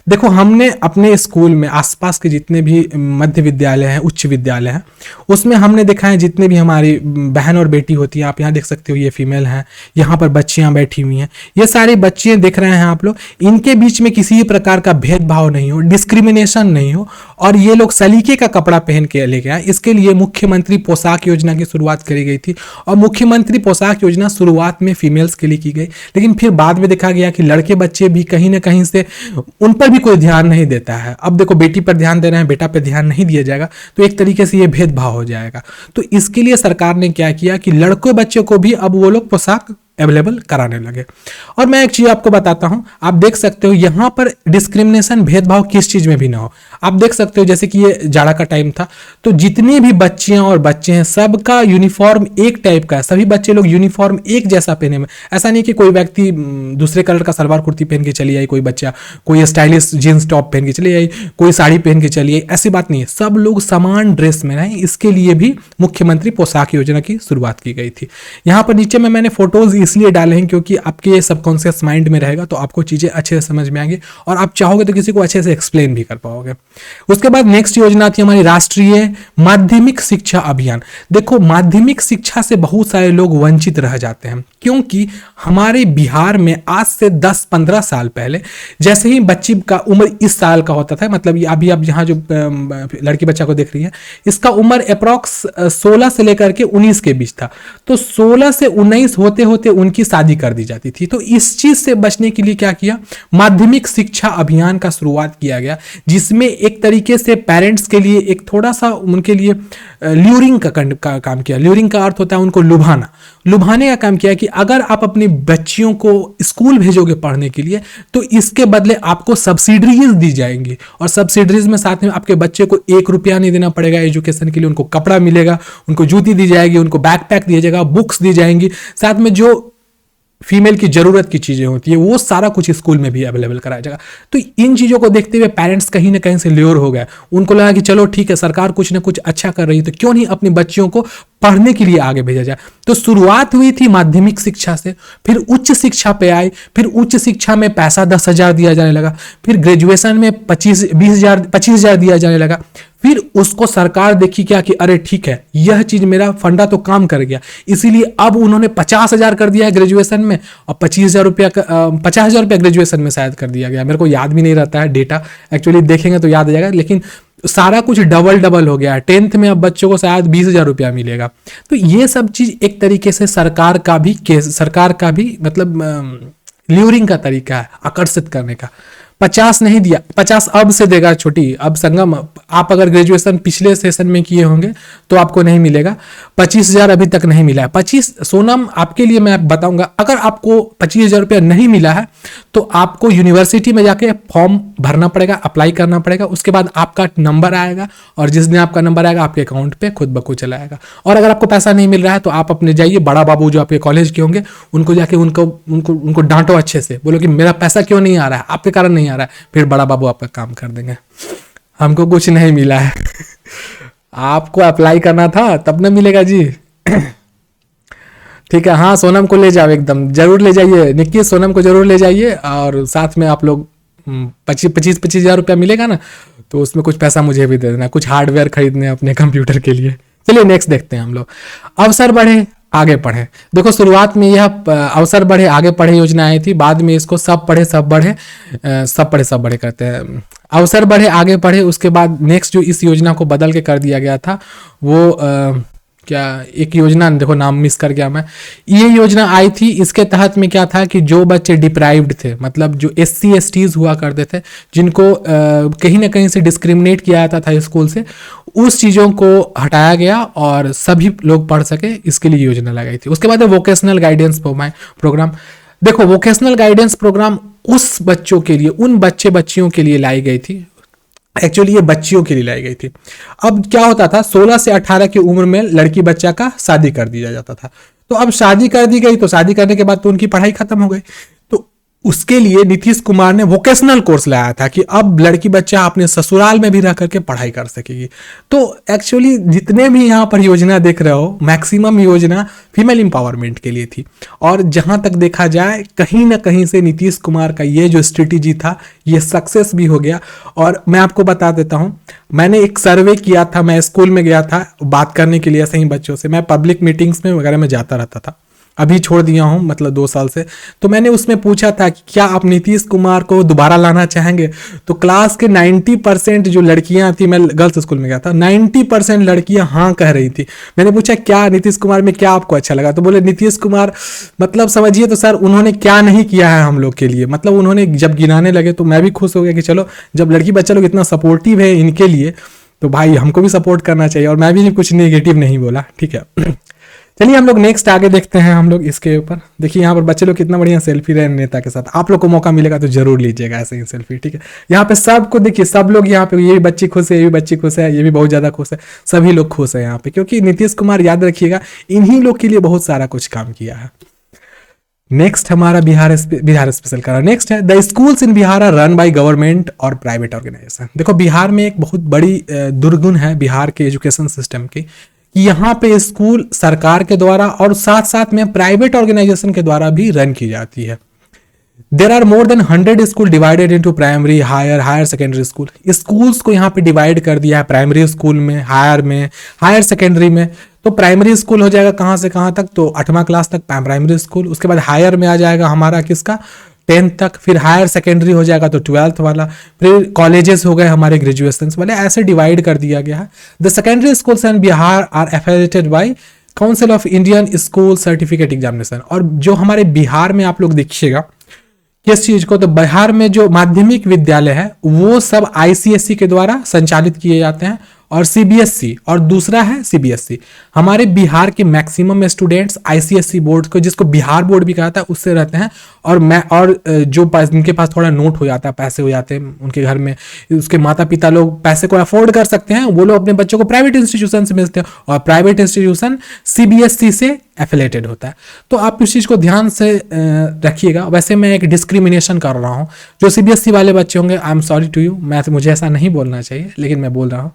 देखो हमने अपने स्कूल में आसपास के जितने भी मध्य विद्यालय हैं, उच्च विद्यालय हैं, उसमें हमने देखा है जितने भी हमारी बहन और बेटी होती है, आप यहाँ देख सकते हो ये फीमेल हैं, यहाँ पर बच्चियाँ बैठी हुई हैं, ये सारी बच्चियाँ देख रहे हैं आप लोग, इनके बीच में किसी प्रकार का भेदभाव नहीं हो, डिस्क्रिमिनेशन नहीं हो, और ये लोग सलीके का कपड़ा पहन के लेके आए। इसके लिए मुख्यमंत्री पोशाक योजना की शुरुआत करी गई थी, और मुख्यमंत्री पोशाक योजना शुरुआत में फीमेल्स के लिए की गई, लेकिन फिर बाद में देखा गया कि लड़के बच्चे भी कहीं ना कहीं से उन पर भी कोई ध्यान नहीं देता है। अब देखो बेटी पर ध्यान दे रहे हैं, बेटा पर ध्यान नहीं दिया जाएगा, तो एक तरीके से ये भेदभाव हो जाएगा। तो इसके लिए सरकार ने क्या किया कि लड़कों बच्चों को भी अब वो लोग पोशाक अवेलेबल कराने लगे। और मैं एक चीज आपको बताता हूं, आप देख सकते हो यहां पर डिस्क्रिमिनेशन, भेदभाव किस चीज में भी ना हो। आप देख सकते हो जैसे कि ये जाड़ा का टाइम था, तो जितनी भी बच्चियां और बच्चे हैं सबका यूनिफॉर्म एक टाइप का है, सभी बच्चे लोग यूनिफॉर्म एक जैसा पहने में। ऐसा नहीं कि कोई व्यक्ति दूसरे कलर का सलवार कुर्ती पहन के चली आई, कोई बच्चा कोई स्टाइलिश जींस टॉप पहन के चली आई, कोई साड़ी पहन के चली आई, ऐसी बात नहीं है, सब लोग समान ड्रेस में रहें। इसके लिए भी मुख्यमंत्री पोशाक योजना की शुरुआत की गई थी। यहाँ पर नीचे में मैंने फोटोज इसलिए डाले हैं क्योंकि आपके सबकॉन्शियस माइंड में रहेगा, तो आपको चीजें अच्छे से समझ में आएंगी और आप चाहोगे तो किसी को अच्छे से एक्सप्लेन भी कर पाओगे। उसके बाद नेक्स्ट योजना थी हमारी राष्ट्रीय माध्यमिक शिक्षा अभियान। देखो माध्यमिक शिक्षा से बहुत सारे लोग वंचित रह जाते हैं, क्योंकि हमारे बिहार में आज से 10-15 साल पहले जैसे ही बच्ची का उम्र इस साल का होता था, मतलब अभी आप यहाँ जो लड़की बच्चा को देख रही है, इसका उम्र अप्रॉक्स 16 से लेकर के 19 के बीच था, तो 16 से 19 होते होते उनकी शादी कर दी जाती थी। तो इस चीज से बचने के लिए क्या किया, माध्यमिक शिक्षा अभियान का शुरुआत किया गया, जिसमें एक तरीके से पेरेंट्स के लिए एक थोड़ा सा उनके लिए ल्यूरिंग का काम किया। ल्यूरिंग का अर्थ होता है उनको लुभाने का काम किया कि अगर आप अपनी बच्चियों को स्कूल भेजोगे पढ़ने के लिए तो इसके बदले आपको सब्सिडीज दी जाएंगी, और सब्सिडीज में साथ में आपके बच्चे को 1 रुपया नहीं देना पड़ेगा एजुकेशन के लिए, उनको कपड़ा मिलेगा, उनको जूती दी जाएगी, उनको बैकपैक दिया जाएगा, बुक्स दी जाएंगी, साथ में जो फीमेल की जरूरत की चीजें होती है वो सारा कुछ स्कूल में भी अवेलेबल कराया जाएगा। तो इन चीजों को देखते हुए पेरेंट्स कहीं ना कहीं से ल्योर हो गए, उनको लगा कि चलो ठीक है सरकार कुछ ना कुछ अच्छा कर रही है तो क्यों नहीं अपने बच्चियों को पढ़ने के लिए आगे भेजा जाए। तो शुरुआत हुई थी माध्यमिक शिक्षा से, फिर उच्च शिक्षा पे आई, फिर उच्च शिक्षा में पैसा 10,000 दिया जाने लगा, फिर ग्रेजुएशन में 25,000 दिया जाने लगा। फिर उसको सरकार देखी क्या कि अरे ठीक है यह चीज मेरा फंडा तो काम कर गया, इसीलिए अब उन्होंने 50,000 कर दिया है ग्रेजुएशन में और 50,000 रुपया ग्रेजुएशन में शायद कर दिया गया, मेरे को याद भी नहीं रहता है डेटा, एक्चुअली देखेंगे तो याद आ जाएगा, लेकिन सारा कुछ डबल हो गया है। 10th में अब बच्चों को शायद 20,000 रुपया मिलेगा। तो ये सब चीज एक तरीके से सरकार का भी मतलब ल्यूरिंग का तरीका है, आकर्षित करने का। 50 नहीं दिया, 50 अब से देगा छोटी। अब संगम आप अगर ग्रेजुएशन पिछले सेशन में किए होंगे तो आपको नहीं मिलेगा। 25,000 अभी तक नहीं मिला है। 25 सोनम आपके लिए मैं बताऊंगा, अगर आपको 25,000 रुपया नहीं मिला है तो आपको यूनिवर्सिटी में जाके फॉर्म भरना पड़ेगा, अप्लाई करना पड़ेगा। उसके बाद आपका नंबर आएगा और जिस दिन आपका नंबर आएगा आपके अकाउंट पे खुद ब खुद चला आएगा। और अगर आपको पैसा नहीं मिल रहा है तो आप अपने जाइए बड़ा बाबू जो आपके कॉलेज के होंगे उनको जाके उनको डांटो अच्छे से, बोलो कि मेरा पैसा क्यों नहीं आ रहा है, आपके कारण नहीं आ रहा है। फिर बड़ा बाबू आपका काम कर देंगे। हमको कुछ नहीं मिला है आपको अप्लाई करना था तब ना मिलेगा जी ठीक है। हाँ सोनम को ले जाओ, एकदम जरूर ले जाइए निक्की, सोनम को जरूर ले जाइए और साथ में आप लोग 25,000 रुपया मिलेगा ना तो उसमें कुछ पैसा मुझे भी दे देना, कुछ हार्डवेयर खरीदने अपने कंप्यूटर के लिए। चलिए नेक्स्ट देखते हैं हम लोग। अवसर बढ़े आगे पढ़े। देखो शुरुआत में यह अवसर बढ़े आगे पढ़े योजना आई थी, बाद में इसको सब पढ़े सब बढ़े करते हैं। अवसर बढ़े आगे पढ़े, उसके बाद नेक्स्ट जो इस योजना को बदल के कर दिया गया था वो क्या एक योजना, देखो नाम मिस कर गया मैं, ये योजना आई थी। इसके तहत में क्या था कि जो बच्चे डिप्राइव्ड थे, मतलब जो SC STs हुआ करते थे, जिनको कहीं ना कहीं से डिस्क्रिमिनेट किया जाता था स्कूल से, उस चीज़ों को हटाया गया और सभी लोग पढ़ सके, इसके लिए योजना लगाई थी। उसके बाद वोकेशनल गाइडेंस प्रोग्राम। देखो वोकेशनल गाइडेंस प्रोग्राम उस बच्चों के लिए, उन बच्चियों के लिए लाई गई थी, एक्चुअली ये बच्चियों के लिए लाई गई थी। अब क्या होता था 16 से 18 की उम्र में लड़की बच्चा का शादी कर दिया जाता था। तो अब शादी कर दी गई तो शादी करने के बाद तो उनकी पढ़ाई खत्म हो गई। तो उसके लिए नीतीश कुमार ने वोकेशनल कोर्स लाया था कि अब लड़की बच्चा अपने ससुराल में भी रह करके पढ़ाई कर सकेगी। तो एक्चुअली जितने भी यहाँ पर योजना देख रहे हो मैक्सिमम योजना फीमेल एम्पावरमेंट के लिए थी। और जहां तक देखा जाए कहीं ना कहीं से नीतीश कुमार का ये जो स्ट्रेटेजी था ये सक्सेस भी हो गया। और मैं आपको बता देता हूं, मैंने एक सर्वे किया था, मैं स्कूल में गया था बात करने के लिए ऐसे ही बच्चों से, मैं पब्लिक मीटिंग्स में वगैरह में जाता रहता था, अभी छोड़ दिया हूं मतलब 2 साल से। तो मैंने उसमें पूछा था कि क्या आप नीतीश कुमार को दोबारा लाना चाहेंगे। तो क्लास के 90% जो लड़कियां थी, मैं गर्ल्स स्कूल में गया था, 90% लड़कियां हाँ कह रही थी। मैंने पूछा क्या नीतीश कुमार में क्या आपको अच्छा लगा, तो बोले नीतीश कुमार मतलब समझिए तो सर उन्होंने क्या नहीं किया है हम लोग के लिए। मतलब उन्होंने जब गिनाने लगे तो मैं भी खुश हो गया कि चलो जब लड़की बच्चा लोग इतना सपोर्टिव है इनके लिए तो भाई हमको भी सपोर्ट करना चाहिए। और मैं भी कुछ नेगेटिव नहीं बोला, ठीक है। चलिए हम लोग नेक्स्ट आगे देखते हैं हम लोग इसके ऊपर। देखिए यहाँ पर बच्चे लोग कितना बढ़िया सेल्फी रहे नेता के साथ। आप लोग को मौका मिलेगा तो जरूर लीजिएगा ऐसे ही सेल्फी, ठीक है। यहाँ पे सबको देखिए, सब लोग यहाँ पे, ये भी बच्ची खुश है, ये भी बच्ची खुश है, ये भी बहुत ज्यादा खुश है, सभी लोग खुश है यहाँ पे, क्योंकि नीतीश कुमार याद रखिएगा इन्हीं लोग के लिए बहुत सारा कुछ काम किया है। नेक्स्ट हमारा बिहार स्पेशल का नेक्स्ट है the schools in Bihar are run by government और प्राइवेट ऑर्गेनाइजेशन। देखो बिहार में एक बहुत बड़ी दुर्गुण है बिहार के एजुकेशन सिस्टम की, यहाँ पे स्कूल सरकार के द्वारा और साथ साथ में प्राइवेट ऑर्गेनाइजेशन के द्वारा भी रन की जाती है। There are more than 100 school divided into primary, higher secondary school. Schools को यहाँ पे डिवाइड कर दिया है प्राइमरी स्कूल में, हायर सेकेंडरी में। तो प्राइमरी स्कूल हो जाएगा कहाँ से कहाँ तक, तो 8वां क्लास तक प्राइमरी स्कूल। उसके बाद हायर में आ जाएगा हमारा किसका 10th तक, फिर हायर सेकेंडरी हो जाएगा तो 12th वाला, फिर कॉलेजेस हो गए हमारे ग्रेजुएशन वाले, ऐसे डिवाइड कर दिया गया है। The secondary schools in Bihar are affiliated by council of Indian school certificate examination. और जो हमारे बिहार में आप लोग देखिएगा किस चीज को, तो बिहार में जो माध्यमिक विद्यालय है वो सब ICSE के द्वारा संचालित किए जाते हैं और सीबीएसई और दूसरा है सीबीएसई। हमारे बिहार के मैक्सिमम स्टूडेंट्स आईसीएसई बोर्ड को, जिसको बिहार बोर्ड भी कहा जाता है, उससे रहते हैं। और जो उनके पास थोड़ा नोट हो जाता है, पैसे हो जाते हैं उनके घर में, उसके माता पिता लोग पैसे को अफोर्ड कर सकते हैं, वो लोग अपने बच्चों को प्राइवेट इंस्टीट्यूशन से भेजते हैं और प्राइवेट इंस्टीट्यूशन सीबीएसई से एफिलेटेड होता है। तो आप इस चीज़ को ध्यान से रखिएगा। वैसे मैं एक डिस्क्रिमिनेशन कर रहा हूँ, जो सीबीएसई वाले बच्चे होंगे, I am sorry to you, मुझे ऐसा नहीं बोलना चाहिए, लेकिन मैं बोल रहा हूँ।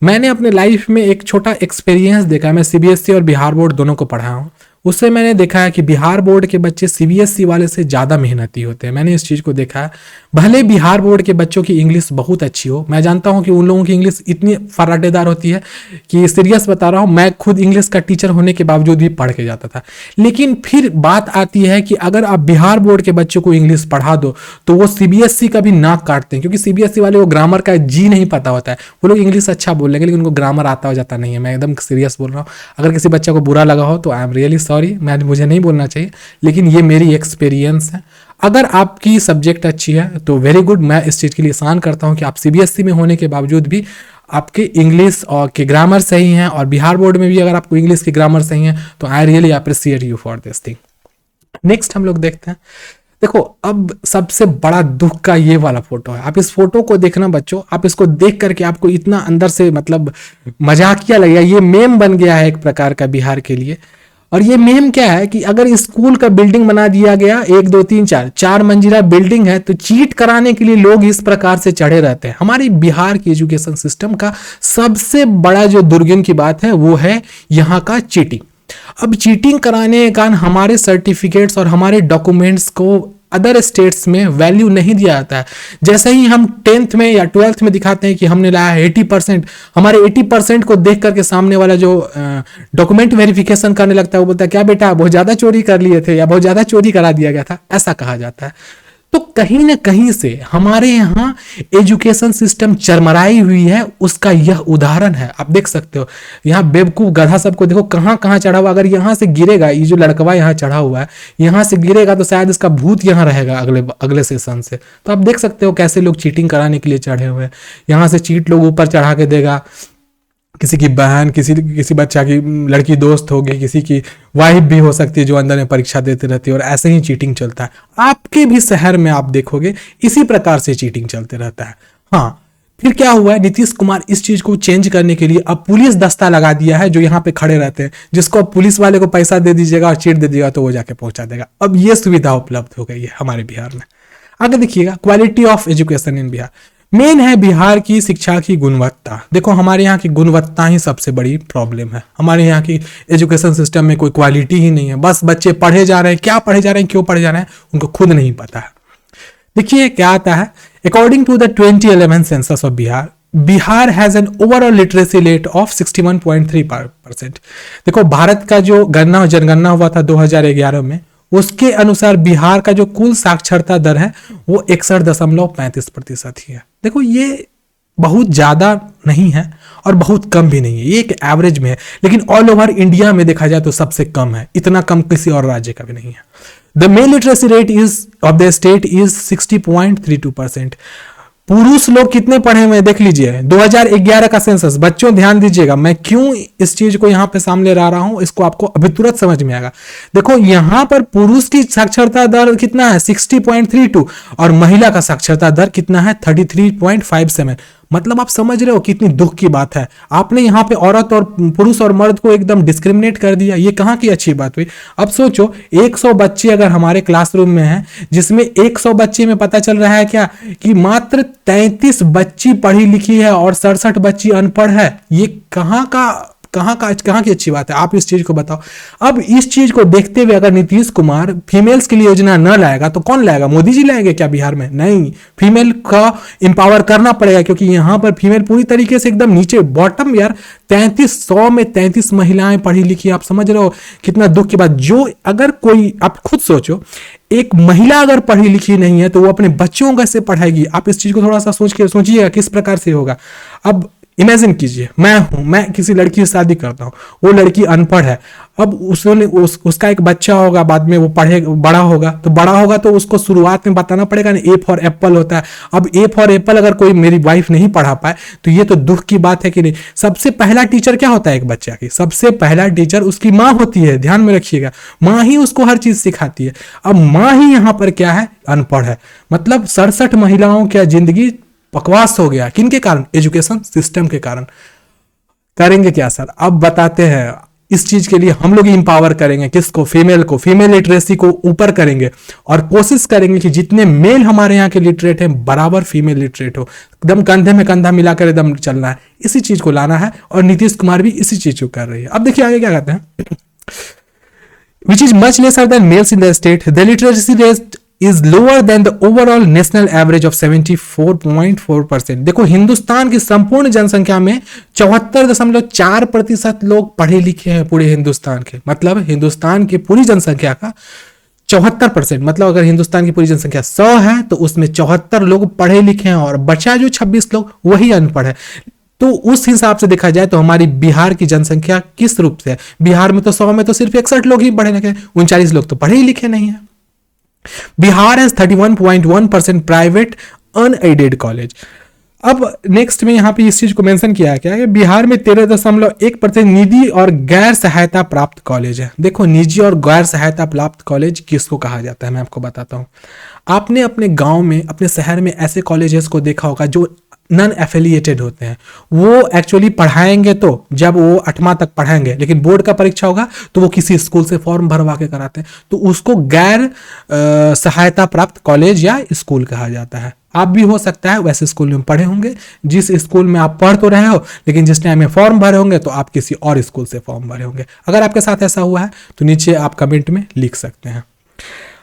मैंने अपने लाइफ में एक छोटा एक्सपीरियंस देखा है। मैं सीबीएसई और बिहार बोर्ड दोनों को पढ़ा हूँ। उससे मैंने देखा है कि बिहार बोर्ड के बच्चे सीबीएसई वाले से ज़्यादा मेहनती होते हैं। मैंने इस चीज़ को देखा है। भले बिहार बोर्ड के बच्चों की इंग्लिश बहुत अच्छी हो, मैं जानता हूं कि उन लोगों की इंग्लिश इतनी फराटेदार होती है कि सीरियस बता रहा हूं, मैं खुद इंग्लिश का टीचर होने के बावजूद भी पढ़ के जाता था। लेकिन फिर बात आती है कि अगर आप बिहार बोर्ड के बच्चों को इंग्लिश पढ़ा दो तो वो सीबीएसई का भी नाक काटते हैं, क्योंकि सीबीएसई वाले को ग्रामर का जी नहीं पता होता है। वो लोग इंग्लिश अच्छा बोल लेंगे, लेकिन उनको ग्रामर आता हो जाता नहीं है। मैं एकदम सीरियस बोल रहा हूँ। अगर किसी बच्चे को बुरा लगा हो तो आई एम रियली सॉरी, मुझे नहीं बोलना चाहिए, लेकिन ये मेरी एक्सपीरियंस है। अगर आपकी सब्जेक्ट अच्छी है तो वेरी गुड, मैं इस चीज़ के लिए आसान करता हूं कि आप सीबीएसई में होने के बावजूद भी आपके इंग्लिश और के ग्रामर सही हैं, और बिहार बोर्ड में भी अगर आपको इंग्लिश की ग्रामर सही है तो I really appreciate you for this thing. Next हम लोग देखते हैं। देखो, अब सबसे बड़ा दुख का ये वाला फोटो है। आप इस फोटो को देखना बच्चों, आप इसको देख करके आपको इतना अंदर से मतलब मजाकिया लगेगा। ये मेम बन गया है एक प्रकार का बिहार के लिए। और ये मेम क्या है कि अगर स्कूल का बिल्डिंग बना दिया गया, 1 2 3 4 मंजिला बिल्डिंग है, तो चीट कराने के लिए लोग इस प्रकार से चढ़े रहते हैं। हमारी बिहार की एजुकेशन सिस्टम का सबसे बड़ा जो दुर्गुण की बात है वो है यहाँ का चीटिंग। अब चीटिंग कराने के कारण हमारे सर्टिफिकेट्स और हमारे डॉक्यूमेंट्स को अदर स्टेट्स में वैल्यू नहीं दिया जाता है। जैसे ही हम 10th में या 12th में दिखाते हैं कि हमने लाया 80%, हमारे 80% को देख करके सामने वाला जो डॉक्यूमेंट वेरिफिकेशन करने लगता है वो बोलता है क्या बेटा बहुत ज़्यादा चोरी कर लिए थे या बहुत ज़्यादा चोरी करा दिया गया था, ऐसा कहा जाता है। तो कहीं ना कहीं से हमारे यहाँ एजुकेशन सिस्टम चरमराई हुई है, उसका यह उदाहरण है। आप देख सकते हो यहाँ बेवकूफ गधा सबको देखो कहाँ कहाँ चढ़ा हुआ। अगर यहाँ से गिरेगा, ये जो लड़कवा यहाँ चढ़ा हुआ है, यहाँ से गिरेगा तो शायद इसका भूत यहाँ रहेगा अगले सेशन से। तो आप देख सकते हो कैसे लोग चीटिंग कराने के लिए चढ़े हुए हैं। यहाँ से चीट लोग ऊपर चढ़ा के देगा, किसी की बहन, किसी बच्चा की लड़की दोस्त होगी, किसी की वाइफ भी हो सकती है जो अंदर में परीक्षा देते रहती है, और ऐसे ही चीटिंग चलता है। आपके भी शहर में आप देखोगे इसी प्रकार से चीटिंग चलते रहता है। हाँ, फिर क्या हुआ है, नीतीश कुमार इस चीज को चेंज करने के लिए अब पुलिस दस्ता लगा दिया है, जो यहाँ पे खड़े रहते हैं, जिसको अब पुलिस वाले को पैसा दे दीजिएगा और चीट दे दीजिएगा तो वो जाके पहुंचा देगा। अब ये सुविधा उपलब्ध हो गई है हमारे बिहार में। आगे देखिएगा, quality of education in Bihar. Main है बिहार की शिक्षा की गुणवत्ता। देखो, हमारे यहाँ की गुणवत्ता ही सबसे बड़ी प्रॉब्लम है। हमारे यहाँ की एजुकेशन सिस्टम में कोई क्वालिटी ही नहीं है। बस बच्चे पढ़े जा रहे हैं, क्या पढ़े जा रहे हैं, क्यों पढ़े जा रहे हैं, उनको खुद नहीं पता है। देखिए क्या आता है, according to the 2011 census of Bihar, Bihar has an overall literacy rate of 61.3%। देखो, भारत का जो जनगणना हुआ था 2011 में, उसके अनुसार बिहार का जो कुल साक्षरता दर है वो 61.35% ही है। देखो, ये बहुत ज्यादा नहीं है और बहुत कम भी नहीं है, ये एक एवरेज में है। लेकिन ऑल ओवर इंडिया में देखा जाए तो सबसे कम है, इतना कम किसी और राज्य का भी नहीं है। The mail literacy rate is of the state is 60.32%। पुरुष लोग कितने पढ़े हुए हैं देख लीजिए, 2011 का सेंसस। बच्चों ध्यान दीजिएगा, मैं क्यों इस चीज को यहां पे सामने ला रहा हूं, इसको आपको अभी तुरंत समझ में आएगा। देखो, यहां पर पुरुष की साक्षरता दर कितना है, 60.32, और महिला का साक्षरता दर कितना है, 33.57। मतलब आप समझ रहे हो कितनी दुख की बात है। आपने यहाँ पे औरत और पुरुष और मर्द को एकदम डिस्क्रिमिनेट कर दिया, ये कहाँ की अच्छी बात हुई। अब सोचो, 100 बच्चे अगर हमारे क्लासरूम में हैं, जिसमें 100 बच्चे में पता चल रहा है क्या कि मात्र 33 बच्ची पढ़ी लिखी है और 67 बच्ची अनपढ़ है, ये कहाँ की अच्छी बात है। आप इस चीज को बताओ। अब इस चीज को देखते हुए अगर नीतीश कुमार फीमेल्स के लिए योजना न लाएगा तो कौन लाएगा, मोदी जी लाएंगे क्या बिहार में? नहीं, फीमेल का एम्पावर करना पड़ेगा, क्योंकि यहां पर फीमेल पूरी तरीके से एकदम नीचे बॉटम यार। 3300 में 33 महिलाएं पढ़ी लिखी, आप समझ रहे हो कितना दुख की बात। जो अगर कोई, आप खुद सोचो, एक महिला अगर पढ़ी लिखी नहीं है तो वो अपने बच्चों को कैसे पढ़ाएगी। आप इस चीज को थोड़ा सा सोचिएगा किस प्रकार से होगा। अब इमेजिन कीजिए, मैं किसी लड़की से शादी करता हूँ, वो लड़की अनपढ़ है। अब उसका एक बच्चा होगा, बाद में वो बड़ा होगा, तो उसको शुरुआत में बताना पड़ेगा ना, ए फॉर एप्पल होता है। अब ए फॉर एप्पल अगर कोई मेरी वाइफ नहीं पढ़ा पाए तो ये तो दुख की बात है कि नहीं। सबसे पहला टीचर क्या होता है एक बच्चा की? सबसे पहला टीचर उसकी माँ होती है, ध्यान में रखिएगा। माँ ही उसको हर चीज सिखाती है। अब माँ ही यहाँ पर क्या है? अनपढ़ है। मतलब 67 महिलाओं की जिंदगी बकवास हो गया। किनके कारण? एजुकेशन सिस्टम के कारण। करेंगे क्या सर? अब बताते हैं। इस चीज के लिए हम लोग इंपावर करेंगे किसको? फीमेल लिटरेसी को ऊपर करेंगे और कोशिश करेंगे कि जितने मेल हमारे यहाँ के लिटरेट हैं बराबर फीमेल लिटरेट हो। एकदम कंधे में कंधा मिलाकर एकदम चलना है, इसी चीज को लाना है। और नीतीश कुमार भी इसी चीज को कर रही है। अब देखिए आगे क्या कहते हैं। Which is much lesser than males in the state. The literacy rate is lower than the overall national average of 74.4%. देखो, हिंदुस्तान की संपूर्ण जनसंख्या में 74.4% लोग पढ़े लिखे हैं पूरे हिंदुस्तान के। मतलब हिंदुस्तान की पूरी जनसंख्या का 74%। मतलब अगर हिंदुस्तान की पूरी जनसंख्या 100 है तो उसमें 74 लोग पढ़े लिखे हैं और बचा जो 26 लोग वही अनपढ़ है। तो उस हिसाब से देखा जाए तो हमारी बिहार की जनसंख्या किस रूप से है? बिहार में तो 100 में तो सिर्फ 61 लोग ही पढ़े लिखे, 39 लोग तो पढ़े ही लिखे नहीं है। Bihar has 31.1% private unaided college. अब नेक्स्ट में यहां पे इस चीज को मेंशन किया क्या है? बिहार में 13.1% निजी और गैर सहायता प्राप्त कॉलेज है। देखो, निजी और गैर सहायता प्राप्त कॉलेज किसको कहा जाता है मैं आपको बताता हूं। आपने अपने गांव में, अपने शहर में ऐसे कॉलेजेस को देखा होगा जो नॉन एफिलिएटेड होते हैं। वो एक्चुअली पढ़ाएंगे तो जब वो 8वां तक पढ़ाएंगे, लेकिन बोर्ड का परीक्षा होगा तो वो किसी स्कूल से फॉर्म भरवा के कराते हैं, तो उसको गैर सहायता प्राप्त कॉलेज या स्कूल कहा जाता है। आप भी हो सकता है वैसे स्कूल में पढ़े होंगे, जिस स्कूल में आप पढ़ तो रहे हो लेकिन जिस टाइम में फॉर्म भरे होंगे तो आप किसी और स्कूल से फॉर्म भरे होंगे। अगर आपके साथ ऐसा हुआ है तो नीचे आप कमेंट में लिख सकते हैं।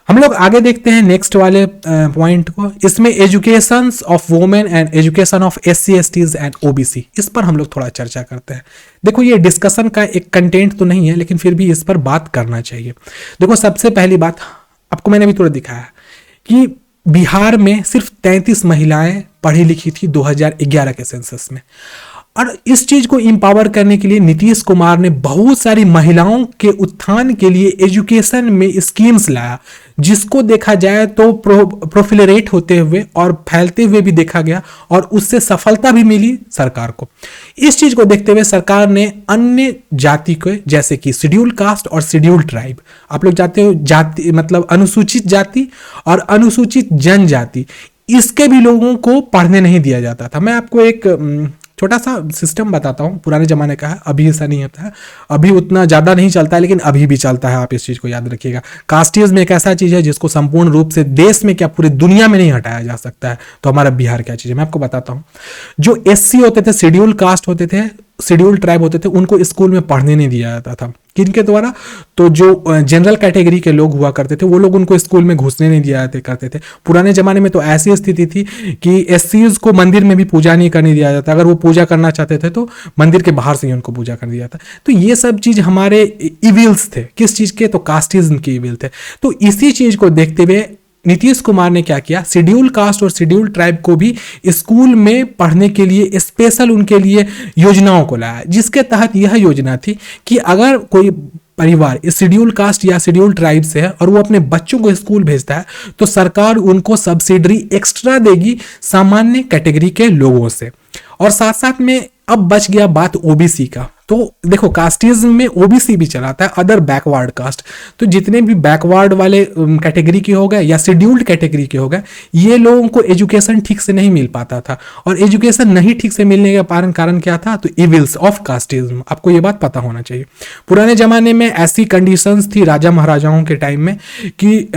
हम लोग आगे देखते हैं नेक्स्ट वाले पॉइंट को। इसमें education of women and education of SC STs and OBC, इस पर हम लोग थोड़ा चर्चा करते हैं। देखो, ये डिस्कशन का एक कंटेंट तो नहीं है लेकिन फिर भी इस पर बात करना चाहिए। देखो, सबसे पहली बात आपको मैंने भी थोड़ा दिखाया कि बिहार में सिर्फ 33 महिलाएं पढ़ी लिखी थी 2011 के सेंसस में। और इस चीज को इंपावर करने के लिए नीतीश कुमार ने बहुत सारी महिलाओं के उत्थान के लिए एजुकेशन में स्कीम्स लाया, जिसको देखा जाए तो प्रोफिलरेट होते हुए और फैलते हुए भी देखा गया और उससे सफलता भी मिली सरकार को। इस चीज को देखते हुए सरकार ने अन्य जाति को, जैसे कि शेड्यूल कास्ट और शेड्यूल ट्राइब, आप लोग जानते हो जाति मतलब अनुसूचित जाति और अनुसूचित जनजाति, इसके भी लोगों को पढ़ने नहीं दिया जाता था। मैं आपको एक छोटा सा सिस्टम बताता हूँ, पुराने जमाने का है, अभी ऐसा नहीं होता है, अभी उतना ज़्यादा नहीं चलता है लेकिन अभी भी चलता है। आप इस चीज़ को याद रखिएगा। कास्टिज्म एक ऐसा चीज़ है जिसको संपूर्ण रूप से देश में क्या पूरी दुनिया में नहीं हटाया जा सकता है। तो हमारा बिहार क्या चीज़ है मैं आपको बताता हूँ। जो SC होते थे, शेड्यूल कास्ट होते थे, शेड्यूल ट्राइब होते थे, उनको स्कूल में पढ़ने नहीं दिया जाता था। किनके द्वारा? तो जो जनरल कैटेगरी के लोग हुआ करते थे वो लोग, उनको स्कूल में घुसने नहीं दिया करते थे। पुराने जमाने में तो ऐसी स्थिति थी कि SCs को मंदिर में भी पूजा नहीं करने दिया जाता। अगर वो पूजा करना चाहते थे तो मंदिर के बाहर से ही उनको पूजा कर दिया जाता। तो ये सब चीज हमारे इविल्स थे। किस चीज के? तो कास्टिज्म के इविल थे। तो इसी चीज को देखते हुए नीतीश कुमार ने क्या किया, शेड्यूल कास्ट और शेड्यूल ट्राइब को भी स्कूल में पढ़ने के लिए स्पेशल उनके लिए योजनाओं को लाया, जिसके तहत यह योजना थी कि अगर कोई परिवार शेड्यूल कास्ट या शेड्यूल ट्राइब से है और वो अपने बच्चों को स्कूल भेजता है तो सरकार उनको सब्सिडी एक्स्ट्रा देगी सामान्य कैटेगरी के लोगों से। और साथ साथ में अब बच गया बात OBC का। तो देखो, कास्टिज्म में OBC भी चलाता है, अदर बैकवर्ड कास्ट। तो जितने भी बैकवर्ड वाले कैटेगरी के हो गए या शेड्यूल्ड कैटेगरी के हो गए, ये लोगों को एजुकेशन ठीक से नहीं मिल पाता था। और एजुकेशन नहीं ठीक से मिलने का कारण क्या था? तो इविल्स ऑफ कास्टिज्म। आपको ये बात पता होना चाहिए। पुराने जमाने में ऐसी कंडीशंस थी राजा महाराजाओं के टाइम में कि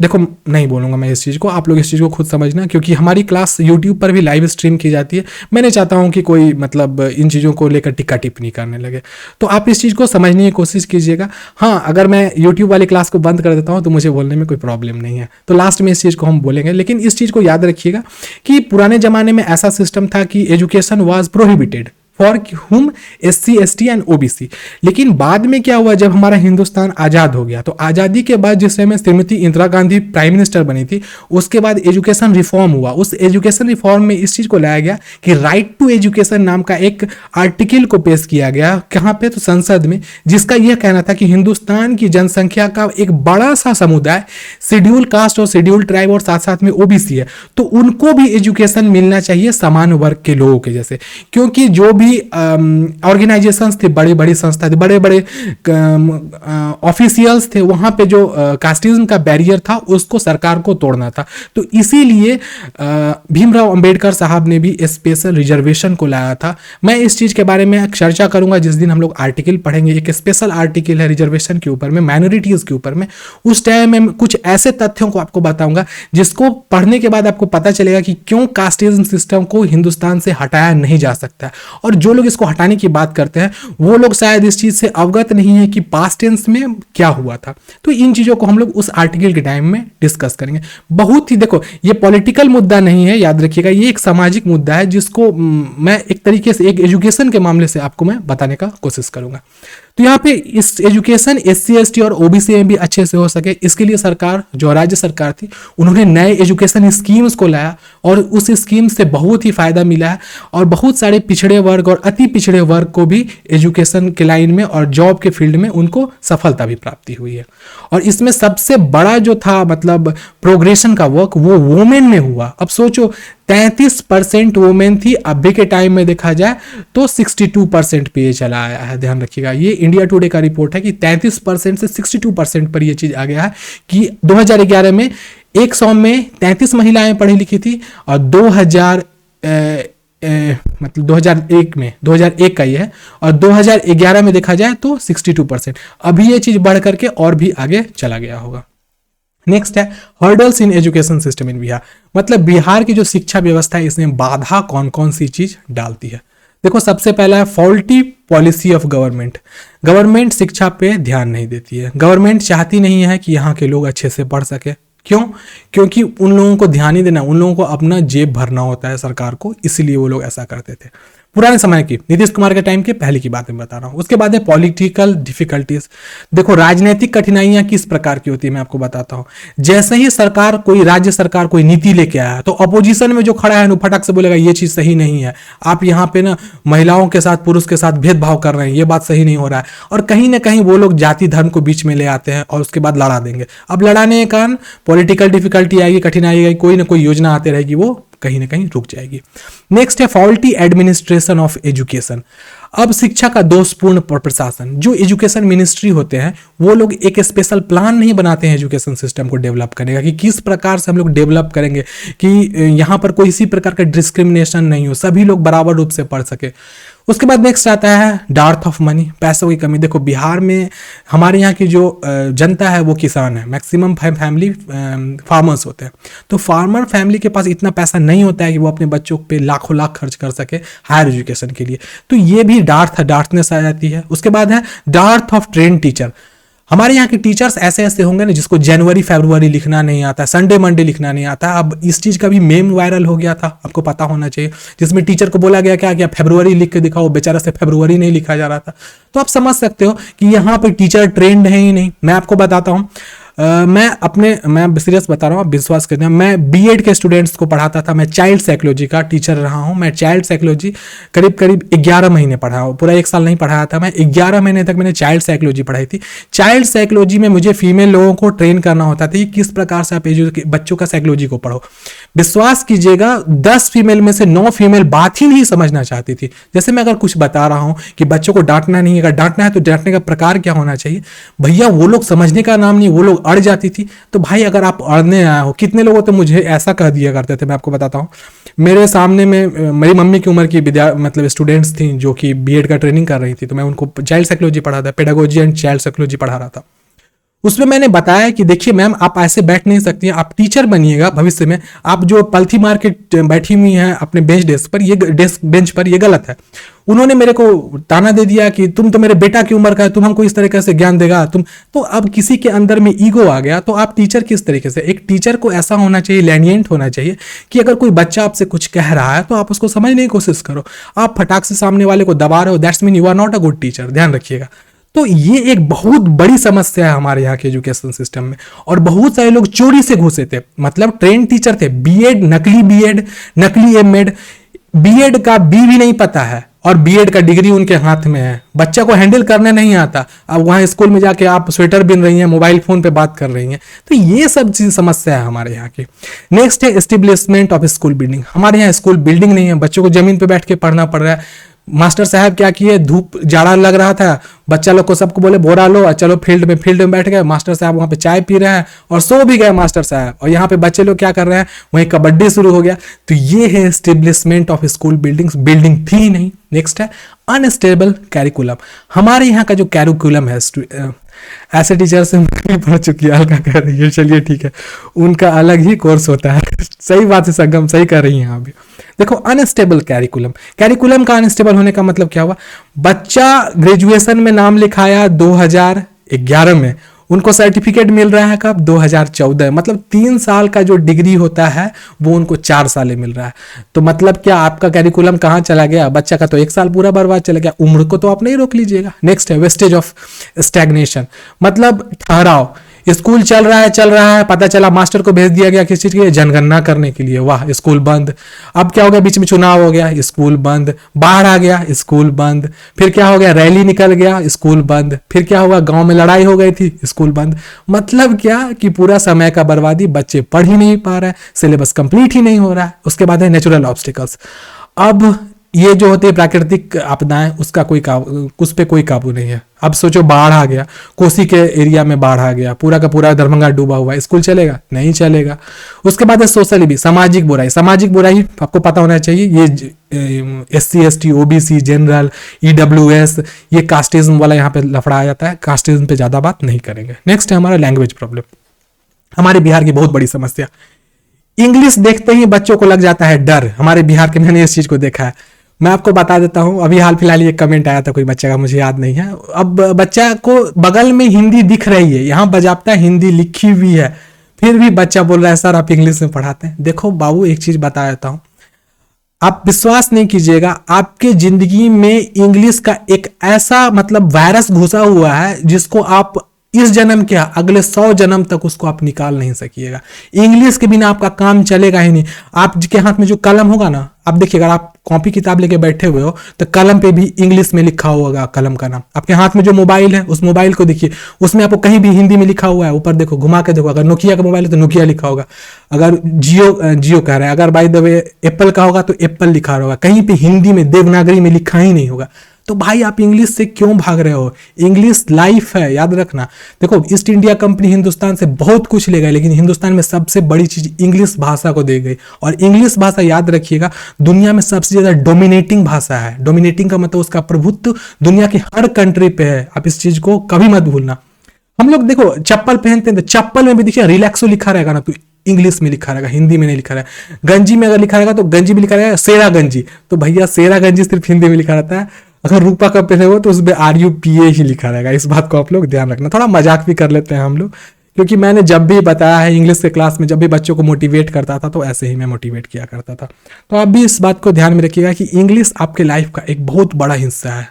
देखो, नहीं बोलूंगा मैं इस चीज़ को, आप लोग इस चीज़ को खुद समझना, क्योंकि हमारी क्लास यूट्यूब पर भी लाइव स्ट्रीम की जाती है। मैं नहीं चाहता हूं कि कोई मतलब इन चीज़ों को लेकर टिक्का टिप्पणी करने लगे। तो आप इस चीज़ को समझने की कोशिश कीजिएगा। हाँ, अगर मैं यूट्यूब वाली क्लास को बंद कर देता हूं तो मुझे बोलने में कोई प्रॉब्लम नहीं है, तो लास्ट में इस चीज़ को हम बोलेंगे। लेकिन इस चीज़ को याद रखिएगा कि पुराने ज़माने में ऐसा सिस्टम था कि एजुकेशन वॉज प्रोहिबिटेड फॉर हुम SC ST एंड OBC। लेकिन बाद में क्या हुआ, जब हमारा हिंदुस्तान आज़ाद हो गया तो आज़ादी के बाद जिस समय श्रीमती इंदिरा गांधी प्राइम मिनिस्टर बनी थी, उसके बाद एजुकेशन रिफॉर्म हुआ। उस एजुकेशन रिफॉर्म में इस चीज़ को लाया गया कि राइट टू एजुकेशन नाम का एक आर्टिकल को पेश किया गया, कहाँ पे, तो संसद में, जिसका यह कहना था कि हिंदुस्तान की जनसंख्या का एक बड़ा सा समुदाय शेड्यूल कास्ट और शेड्यूल ट्राइब और साथ साथ में OBC है, तो उनको भी एजुकेशन मिलना चाहिए समान वर्ग के लोगों के जैसे। क्योंकि जो भी ऑर्गेनाइजेशंस थे, बड़ी बड़ी संस्था थे, बड़े बड़े ऑफिशियल्स थे, वहाँ पे जो कास्टिज्म का बैरियर था उसको सरकार को तोड़ना था। तो इसीलिए भीमराव अंबेडकर साहब ने भी स्पेशल रिजर्वेशन को लाया था। मैं इस चीज़ के बारे में चर्चा करूंगा जिस दिन हम लोग आर्टिकल पढ़ेंगे। एक स्पेशल आर्टिकल है रिजर्वेशन के ऊपर में, माइनॉरिटीज़ के ऊपर में। उस टाइम में कुछ ऐसे तथ्यों को आपको बताऊंगा जिसको पढ़ने के बाद आपको पता चलेगा कि क्यों कास्टिज्म सिस्टम को हिंदुस्तान से हटाया नहीं जा सकता। और जो लोग इसको हटाने की बात करते हैं वो लोग शायद इस चीज़ से अवगत नहीं है कि पास्ट टेंस में क्या हुआ था। तो इन चीज़ों को हम लोग उस आर्टिकल के टाइम में डिस्कस करेंगे। बहुत ही, देखो, ये पॉलिटिकल मुद्दा नहीं है, याद रखिएगा, ये एक सामाजिक मुद्दा है जिसको मैं एक तरीके से एक एजुकेशन के मामले से आपको मैं बताने का कोशिश करूंगा। तो यहाँ पे इस एजुकेशन SC ST और OBC में भी अच्छे से हो सके, इसके लिए सरकार, जो राज्य सरकार थी, उन्होंने नए एजुकेशन स्कीम्स को लाया और उस स्कीम से बहुत ही फायदा मिला है। और बहुत सारे पिछड़े वर्ग और अति पिछड़े वर्ग को भी एजुकेशन के लाइन में और जॉब के फील्ड में उनको सफलता भी प्राप्ति हुई है। और इसमें सबसे बड़ा जो था, मतलब प्रोग्रेशन का वर्क, वो वोमेन में हुआ। अब सोचो, 33% वोमेन थी, अभी के टाइम में देखा जाए तो 62% पे ये चला आया है। ध्यान रखिएगा, ये इंडिया टुडे का रिपोर्ट है कि 33% से 62% पर ये चीज आ गया है कि 2011 में 100 में 33 महिलाएं पढ़ी लिखी थी और 2001 का ये है, और 2011 में देखा जाए तो 62%। अभी ये चीज बढ़ करके और भी आगे चला गया होगा। नेक्स्ट है hurdles in education system in Bihar. मतलब बिहार की जो शिक्षा व्यवस्था है इसमें बाधा कौन कौन सी चीज डालती है। देखो, सबसे पहला है faulty policy of government. Government शिक्षा पे ध्यान नहीं देती है। गवर्नमेंट चाहती नहीं है कि यहाँ के लोग अच्छे से पढ़ सके। क्यों? क्योंकि उन लोगों को ध्यान ही देना, उन लोगों को अपना जेब भरना होता है सरकार को, इसलिए वो लोग ऐसा करते थे। पुराने समय की, नीतीश कुमार के टाइम के पहले की बात मैं बता रहा हूँ। उसके बाद है पॉलिटिकल डिफिकल्टीज। देखो, राजनीतिक कठिनाइयां किस प्रकार की होती है मैं आपको बताता हूँ। जैसे ही सरकार, कोई राज्य सरकार कोई नीति लेके आया तो अपोजिशन में जो खड़ा है फटक से बोलेगा ये चीज सही नहीं है, आप यहाँ पे ना महिलाओं के साथ पुरुष के साथ भेदभाव कर रहे हैं, ये बात सही नहीं हो रहा है। और कहीं ना कहीं वो लोग जाति धर्म को बीच में ले आते हैं और उसके बाद लड़ा देंगे। अब लड़ाने के कारण पॉलिटिकल डिफिकल्टी आएगी, कठिनाई आएगी, कोई ना कोई योजना आती रहेगी, वो कहीं ना कहीं रुक जाएगी। नेक्स्ट है फॉल्टी एडमिनिस्ट्रेशन ऑफ एजुकेशन। अब शिक्षा का दोषपूर्ण प्रशासन। जो एजुकेशन मिनिस्ट्री होते हैं वो लोग एक स्पेशल प्लान नहीं बनाते हैं एजुकेशन सिस्टम को डेवलप करने का कि किस प्रकार से हम लोग डेवलप करेंगे कि यहाँ पर कोई इसी प्रकार का डिस्क्रिमिनेशन नहीं हो, सभी लोग बराबर रूप से पढ़ सके। उसके बाद नेक्स्ट आता है डार्थ ऑफ मनी, पैसों की कमी। देखो, बिहार में हमारे यहाँ की जो जनता है वो किसान है, मैक्सिमम फैमिली फार्मर्स होते हैं। तो फार्मर फैमिली के पास इतना पैसा नहीं होता है कि वो अपने बच्चों पे लाखों लाख खर्च कर सके हायर एजुकेशन के लिए। तो ये भी डार्थनेस आ जाती है। उसके बाद है डार्थ ऑफ ट्रेन टीचर। हमारे यहाँ के टीचर्स ऐसे ऐसे होंगे ना जिसको जनवरी फरवरी लिखना नहीं आता, संडे मंडे लिखना नहीं आता। अब इस चीज़ का भी मेम वायरल हो गया था, आपको पता होना चाहिए, जिसमें टीचर को बोला गया क्या फरवरी लिख के दिखाओ, बेचारा से फरवरी नहीं लिखा जा रहा था। तो आप समझ सकते हो कि यहाँ पर टीचर ट्रेंड है ही नहीं। मैं आपको बताता हूँ, मैं सीरियस बता रहा हूँ, विश्वास करते हैं। मैं बीएड के स्टूडेंट्स को पढ़ाता था, मैं चाइल्ड साइकोलॉजी का टीचर रहा हूँ। मैं चाइल्ड साइकोलॉजी करीब 11 महीने पढ़ा हूँ, पूरा 1 साल नहीं पढ़ाया था मैं, 11 महीने तक मैंने चाइल्ड साइकोलॉजी पढ़ाई थी। चाइल्ड साइकोलॉजी में मुझे फीमेल लोगों को ट्रेन करना होता था कि किस प्रकार से आप बच्चों का साइकोलॉजी को पढ़ो। विश्वास कीजिएगा, 10 फीमेल में से 9 फीमेल बात ही नहीं समझना चाहती थी। जैसे मैं अगर कुछ बता रहा हूँ कि बच्चों को डांटना नहीं है, अगर डांटना है तो डांटने का प्रकार क्या होना चाहिए, भैया वो लोग समझने का नाम नहीं, वो लोग अड़ जाती थी। तो भाई अगर आप अड़ने आए हो, कितने लोगों तो मुझे ऐसा कह दिया करते थे, मैं आपको बताता हूँ। मेरे सामने में मेरी मम्मी की उम्र की मतलब स्टूडेंट्स थी जो कि बीएड का ट्रेनिंग कर रही थी, तो मैं उनको चाइल्ड साइकोलॉजी पढ़ा था, पेडागोजी एंड चाइल्ड साइकोलॉजी पढ़ा रहा था। उसमें मैंने बताया कि देखिए मैम, आप ऐसे बैठ नहीं सकती हैं, आप टीचर बनिएगा भविष्य में। आप जो पलथी मार के बैठी हुई हैं अपने डेस्क पर, ये डेस्क बेंच पर, ये गलत है। उन्होंने मेरे को ताना दे दिया कि तुम तो मेरे बेटा की उम्र का है, तुम हमको इस तरीके से ज्ञान देगा तुम। तो अब किसी के अंदर में ईगो आ गया, तो आप टीचर किस तरीके से, एक टीचर को ऐसा होना चाहिए, लैनियंट होना चाहिए कि अगर कोई बच्चा आपसे कुछ कह रहा है तो आप उसको समझने की कोशिश करो। आप फटाक से सामने वाले को दबा रहे हो, that's mean you are not a good teacher, ध्यान रखिएगा। तो ये एक बहुत बड़ी समस्या है हमारे यहाँ के एजुकेशन सिस्टम में। और बहुत सारे लोग चोरी से घुसे थे, मतलब ट्रेन टीचर थे, बीएड, नकली एमएड, बीएड का बी भी नहीं पता है और बीएड का डिग्री उनके हाथ में है, बच्चा को हैंडल करने नहीं आता। अब वहां स्कूल में जाके आप स्वेटर बिन रही हैं, मोबाइल फोन पे बात कर रही हैं। तो ये सब चीज समस्या है हमारे यहाँ की। नेक्स्ट है एस्टेब्लिशमेंट ऑफ स्कूल बिल्डिंग। हमारे यहाँ स्कूल बिल्डिंग नहीं है, बच्चों को जमीन पे बैठ के पढ़ना पड़ रहा है। मास्टर साहब क्या किए, धूप जाड़ा लग रहा था, बच्चा लोग को सबको बोले बोरा लो और चलो फील्ड में बैठ गए। मास्टर साहब वहां पे चाय पी रहे हैं और सो भी गए मास्टर साहब, और यहाँ पे बच्चे लोग क्या कर रहे हैं, वहीं कबड्डी शुरू हो गया। तो ये है establishment of school buildings, building थी नहीं। नेक्स्ट है अनस्टेबल कैरिकुलम। हमारे यहाँ का जो कैरिकुलम है, ऐसे टीचर से पढ़ चुकी है, हल्का कर रही है, चलिए ठीक है, उनका अलग ही कोर्स होता है। सही बात है संगम, सही कर रही हैं आप भी। देखो अनस्टेबल कैरिकुलम का अनस्टेबल होने का मतलब क्या हुआ, बच्चा ग्रेजुएशन में नाम लिखाया 2011 में, उनको सर्टिफिकेट मिल रहा है कब, 2014, मतलब 3 साल का जो डिग्री होता है वो उनको 4 साल मिल रहा है। तो मतलब क्या, आपका कैरिकुलम कहाँ चला गया, बच्चा का तो 1 साल पूरा बर्बाद चला गया। उम्र को तो आप नहीं रोक लीजिएगा। नेक्स्ट है वेस्टेज ऑफ स्टैग्नेशन, मतलब ठहराव। स्कूल चल रहा है, पता चला मास्टर को भेज दिया गया किस चीज के लिए, जनगणना करने के लिए, वाह स्कूल बंद। अब क्या हो गया, बीच में चुनाव हो गया, स्कूल बंद। बाढ़ आ गया, स्कूल बंद। फिर क्या हो गया, रैली निकल गया, स्कूल बंद। फिर क्या हुआ, गांव में लड़ाई हो गई थी, स्कूल बंद। मतलब क्या कि पूरा समय का बर्बादी, बच्चे पढ़ ही नहीं पा रहे हैं, सिलेबस कंप्लीट ही नहीं हो रहा है। उसके बाद है नेचुरल ऑब्स्टिकल्स। अब ये जो होती है प्राकृतिक आपदाएं, उसका उस पे कोई काबू नहीं है। अब सोचो बाढ़ आ गया, कोसी के एरिया में बाढ़ आ गया, पूरा का पूरा दरभंगा डूबा हुआ है, स्कूल चलेगा, नहीं चलेगा। उसके बाद है सोशल भी, सामाजिक बुराई आपको पता होना चाहिए। ये SC ST OBC general EWS, ये कास्टिज्म वाला यहाँ पे लफड़ा आ जाता है, कास्टिज्म पे ज्यादा बात नहीं करेंगे। नेक्स्ट है हमारा लैंग्वेज प्रॉब्लम। हमारे बिहार की बहुत बड़ी समस्या, इंग्लिश देखते ही बच्चों को लग जाता है डर। हमारे बिहार के, मैंने इस चीज को देखा है। मैं आपको बता देता हूं, अभी हाल फिलहाल ये कमेंट आया था कोई बच्चे का, मुझे याद नहीं है। अब बच्चा को बगल में हिंदी दिख रही है, यहां बजाबता हिंदी लिखी हुई है, फिर भी बच्चा बोल रहा है सर आप इंग्लिश में पढ़ाते हैं। देखो बाबू, एक चीज बता देता हूं, आप विश्वास नहीं कीजिएगा, आपके जिंदगी में इंग्लिश का एक ऐसा मतलब वायरस घुसा हुआ है जिसको आप इस जन्म क्या अगले 100 जन्म तक उसको आप निकाल नहीं सकिएगा। इंग्लिश के बिना आपका काम चलेगा ही नहीं। आपके हाथ में जो कलम होगा ना, आप देखिए, अगर आप कॉपी किताब लेके बैठे हुए हो तो कलम पे भी इंग्लिश में लिखा होगा कलम का नाम। आपके हाथ में जो मोबाइल है, उस मोबाइल को देखिए, उसमें आपको कहीं भी हिंदी में लिखा हुआ है, ऊपर देखो, घुमा के देखो। अगर नोकिया का मोबाइल है तो नोकिया लिखा होगा, अगर जियो कह रहा है, अगर बाय द वे एप्पल का होगा तो एप्पल लिखा होगा, कहीं पे हिंदी में देवनागरी में लिखा ही नहीं होगा। तो भाई आप इंग्लिश से क्यों भाग रहे हो? इंग्लिश लाइफ है, याद रखना। देखो ईस्ट इंडिया कंपनी हिंदुस्तान से बहुत कुछ ले गई, लेकिन हिंदुस्तान में सबसे बड़ी चीज इंग्लिश भाषा को दे गई। और इंग्लिश भाषा याद रखिएगा, दुनिया में सबसे ज्यादा डोमिनेटिंग भाषा है। डोमिनेटिंग का मतलब उसका प्रभुत्व दुनिया की हर कंट्री पे है। आप इस चीज को कभी मत भूलना। हम लोग देखो चप्पल पहनते हैं तो चप्पल में भी देखिए रिलैक्सो लिखा रहेगा ना, तो इंग्लिश में लिखा रहेगा, हिंदी में नहीं लिखा रहेगा। गंजी में अगर लिखा रहेगा तो गंजी में लिखा रहेगा सेरा गंजी, तो भैया सेरा गंजी सिर्फ हिंदी में लिखा रहता है। अगर रूपा का पहने हो तो उसमें RUPA ही लिखा रहेगा। इस बात को आप लोग ध्यान रखना। थोड़ा मजाक भी कर लेते हैं हम लोग, क्योंकि मैंने जब भी बताया है इंग्लिश के क्लास में, जब भी बच्चों को मोटिवेट करता था तो ऐसे ही मैं मोटिवेट किया करता था। तो आप भी इस बात को ध्यान में रखिएगा कि इंग्लिश आपके लाइफ का एक बहुत बड़ा हिस्सा है।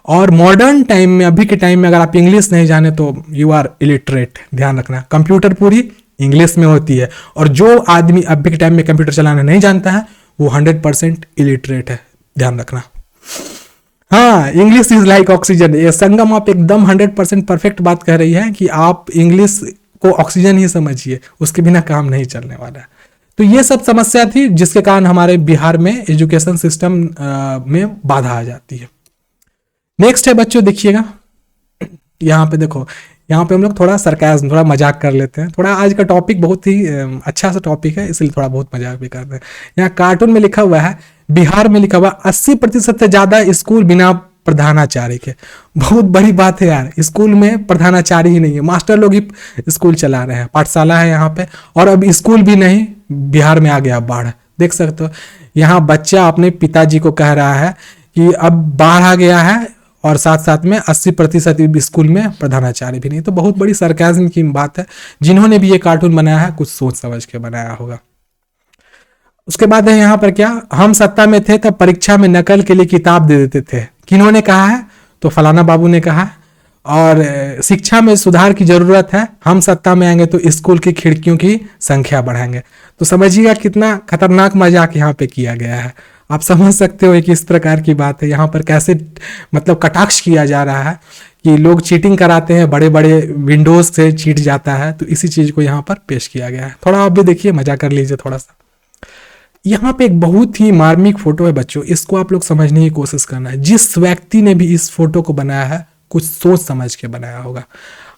और मॉडर्न टाइम में, अभी के टाइम में अगर आप इंग्लिश नहीं जाने तो यू आर इलिटरेट। ध्यान रखना, कंप्यूटर पूरी इंग्लिश में होती है, और जो आदमी अभी के टाइम में कंप्यूटर चलाना नहीं जानता है वो 100% इलिटरेट है। ध्यान रखना। हाँ, इंग्लिश इज लाइक ऑक्सीजन। ये संगम आप एकदम 100% परफेक्ट बात कह रही है कि आप इंग्लिश को ऑक्सीजन ही समझिए, उसके बिना काम नहीं चलने वाला है। तो ये सब समस्या थी जिसके कारण हमारे बिहार में एजुकेशन सिस्टम में बाधा आ जाती है। नेक्स्ट है बच्चों, देखिएगा यहाँ पे देखो, यहाँ पे हम लोग थोड़ा सरकाज़म, थोड़ा मजाक कर लेते हैं। थोड़ा आज का टॉपिक बहुत ही अच्छा सा टॉपिक है, इसलिए थोड़ा बहुत मजाक भी करते हैं। यहाँ कार्टून में लिखा हुआ है, बिहार में लिखा हुआ 80% से ज्यादा स्कूल बिना प्रधानाचार्य के। बहुत बड़ी बात है यार, स्कूल में प्रधानाचार्य ही नहीं है, मास्टर लोग ही स्कूल चला रहे हैं, पाठशाला है यहाँ पे। और अब स्कूल भी नहीं, बिहार में आ गया बाढ़, देख सकते हो। यहाँ बच्चा अपने पिताजी को कह रहा है कि अब बाढ़ आ गया है, और साथ साथ में 80% स्कूल में प्रधानाचार्य भी नहीं। तो बहुत बड़ी सरकाज़म की बात है। जिन्होंने भी ये कार्टून बनाया है कुछ सोच समझ के बनाया होगा। उसके बाद है यहाँ पर क्या, हम सत्ता में थे तब परीक्षा में नकल के लिए किताब दे देते थे। किन्होंने कहा है, तो फलाना बाबू ने कहा है। और शिक्षा में सुधार की जरूरत है, हम सत्ता में आएंगे तो स्कूल की खिड़कियों की संख्या बढ़ाएंगे। तो समझिएगा कितना खतरनाक मजाक यहाँ पे किया गया है। आप समझ सकते हो कि इस प्रकार की बात है यहाँ पर कैसे मतलब कटाक्ष किया जा रहा है कि लोग चीटिंग कराते हैं, बड़े बड़े विंडोज से चीट जाता है। तो इसी चीज को यहाँ पर पेश किया गया है। थोड़ा आप भी देखिए, मजा कर लीजिए थोड़ा सा। यहाँ पे एक बहुत ही मार्मिक फोटो है बच्चों, इसको आप लोग समझने की कोशिश करना है। जिस व्यक्ति ने भी इस फोटो को बनाया है कुछ सोच समझ के बनाया होगा।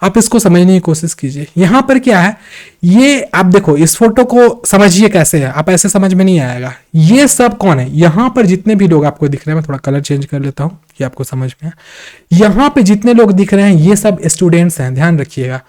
आप इसको समझने की कोशिश कीजिए। यहाँ पर क्या है, ये आप देखो, इस फोटो को समझिए कैसे है, आप ऐसे समझ में नहीं आएगा। ये सब कौन है, यहाँ पर जितने भी लोग आपको दिख रहे हैं, मैं थोड़ा कलर चेंज कर लेता हूँ कि आपको समझ में आए। यहाँ पे जितने लोग दिख रहे हैं ये सब स्टूडेंट्स हैं, ध्यान रखिएगा।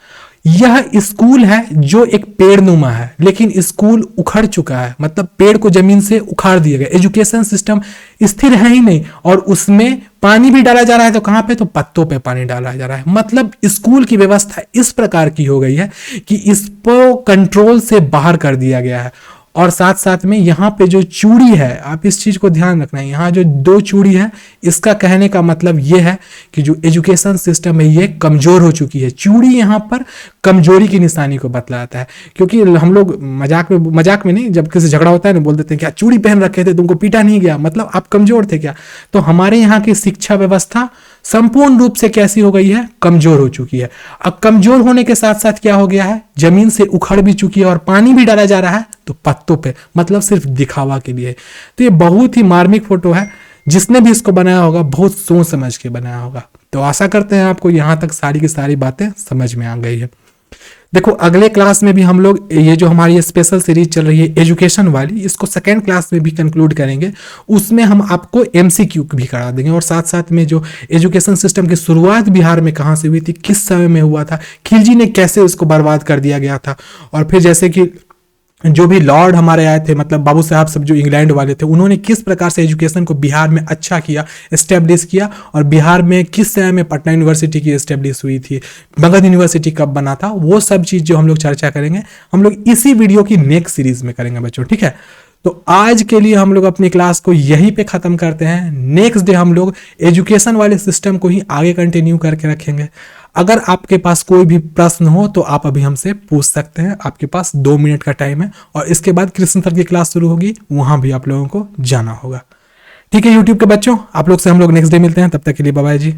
यह स्कूल है जो एक पेड़ नुमा है, लेकिन स्कूल उखड़ चुका है, मतलब पेड़ को जमीन से उखाड़ दिया गया। एजुकेशन सिस्टम स्थिर है ही नहीं, और उसमें पानी भी डाला जा रहा है तो कहां पे, तो पत्तों पे पानी डाला जा रहा है। मतलब स्कूल की व्यवस्था इस प्रकार की हो गई है कि इसको कंट्रोल से बाहर कर दिया गया है। और साथ साथ में यहाँ पे जो चूड़ी है, आप इस चीज को ध्यान रखना है, यहाँ जो 2 चूड़ी है, इसका कहने का मतलब ये है कि जो एजुकेशन सिस्टम है ये कमजोर हो चुकी है। चूड़ी यहाँ पर कमजोरी की निशानी को बतलाता है। क्योंकि हम लोग मजाक में नहीं, जब किसी झगड़ा होता है ना, बोल देते हैं क्या चूड़ी पहन रखे थे, तुमको पीटा नहीं गया, मतलब आप कमजोर थे क्या। तो हमारे यहाँ की शिक्षा व्यवस्था संपूर्ण रूप से कैसी हो गई है, कमजोर हो चुकी है। अब कमजोर होने के साथ साथ क्या हो गया है, जमीन से उखड़ भी चुकी है, और पानी भी डाला जा रहा है तो पत्तों पे, मतलब सिर्फ दिखावा के लिए। तो ये बहुत ही मार्मिक फोटो है। जिसने भी इसको बनाया होगा बहुत सोच समझ के बनाया होगा। तो आशा करते हैं आपको यहां तक सारी की सारी बातें समझ में आ गई है। देखो अगले क्लास में भी हम लोग ये जो हमारी स्पेशल सीरीज चल रही है एजुकेशन वाली, इसको सेकेंड क्लास में भी कंक्लूड करेंगे। उसमें हम आपको एमसीक्यू भी करा देंगे, और साथ साथ में जो एजुकेशन सिस्टम की शुरुआत बिहार में कहाँ से हुई थी, किस समय में हुआ था, खिलजी ने कैसे उसको बर्बाद कर दिया गया था, और फिर जैसे कि जो भी लॉर्ड हमारे आए थे, मतलब बाबू साहब सब जो इंग्लैंड वाले थे, उन्होंने किस प्रकार से एजुकेशन को बिहार में अच्छा किया, एस्टेब्लिश किया। और बिहार में किस समय में पटना यूनिवर्सिटी की एस्टेब्लिश हुई थी, मगध यूनिवर्सिटी कब बना था, वो सब चीज़ जो हम लोग चर्चा करेंगे, हम लोग इसी वीडियो की नेक्स्ट सीरीज में करेंगे बच्चों, ठीक है। तो आज के लिए हम लोग अपनी क्लास को यहीं पे ख़त्म करते हैं। नेक्स्ट डे हम लोग एजुकेशन वाले सिस्टम को ही आगे कंटिन्यू करके रखेंगे। अगर आपके पास कोई भी प्रश्न हो तो आप अभी हमसे पूछ सकते हैं। आपके पास 2 मिनट का टाइम है, और इसके बाद कृष्ण सर की क्लास शुरू होगी, वहां भी आप लोगों को जाना होगा। ठीक है यूट्यूब के बच्चों, आप लोग से हम लोग नेक्स्ट डे मिलते हैं। तब तक के लिए बाय बाय जी।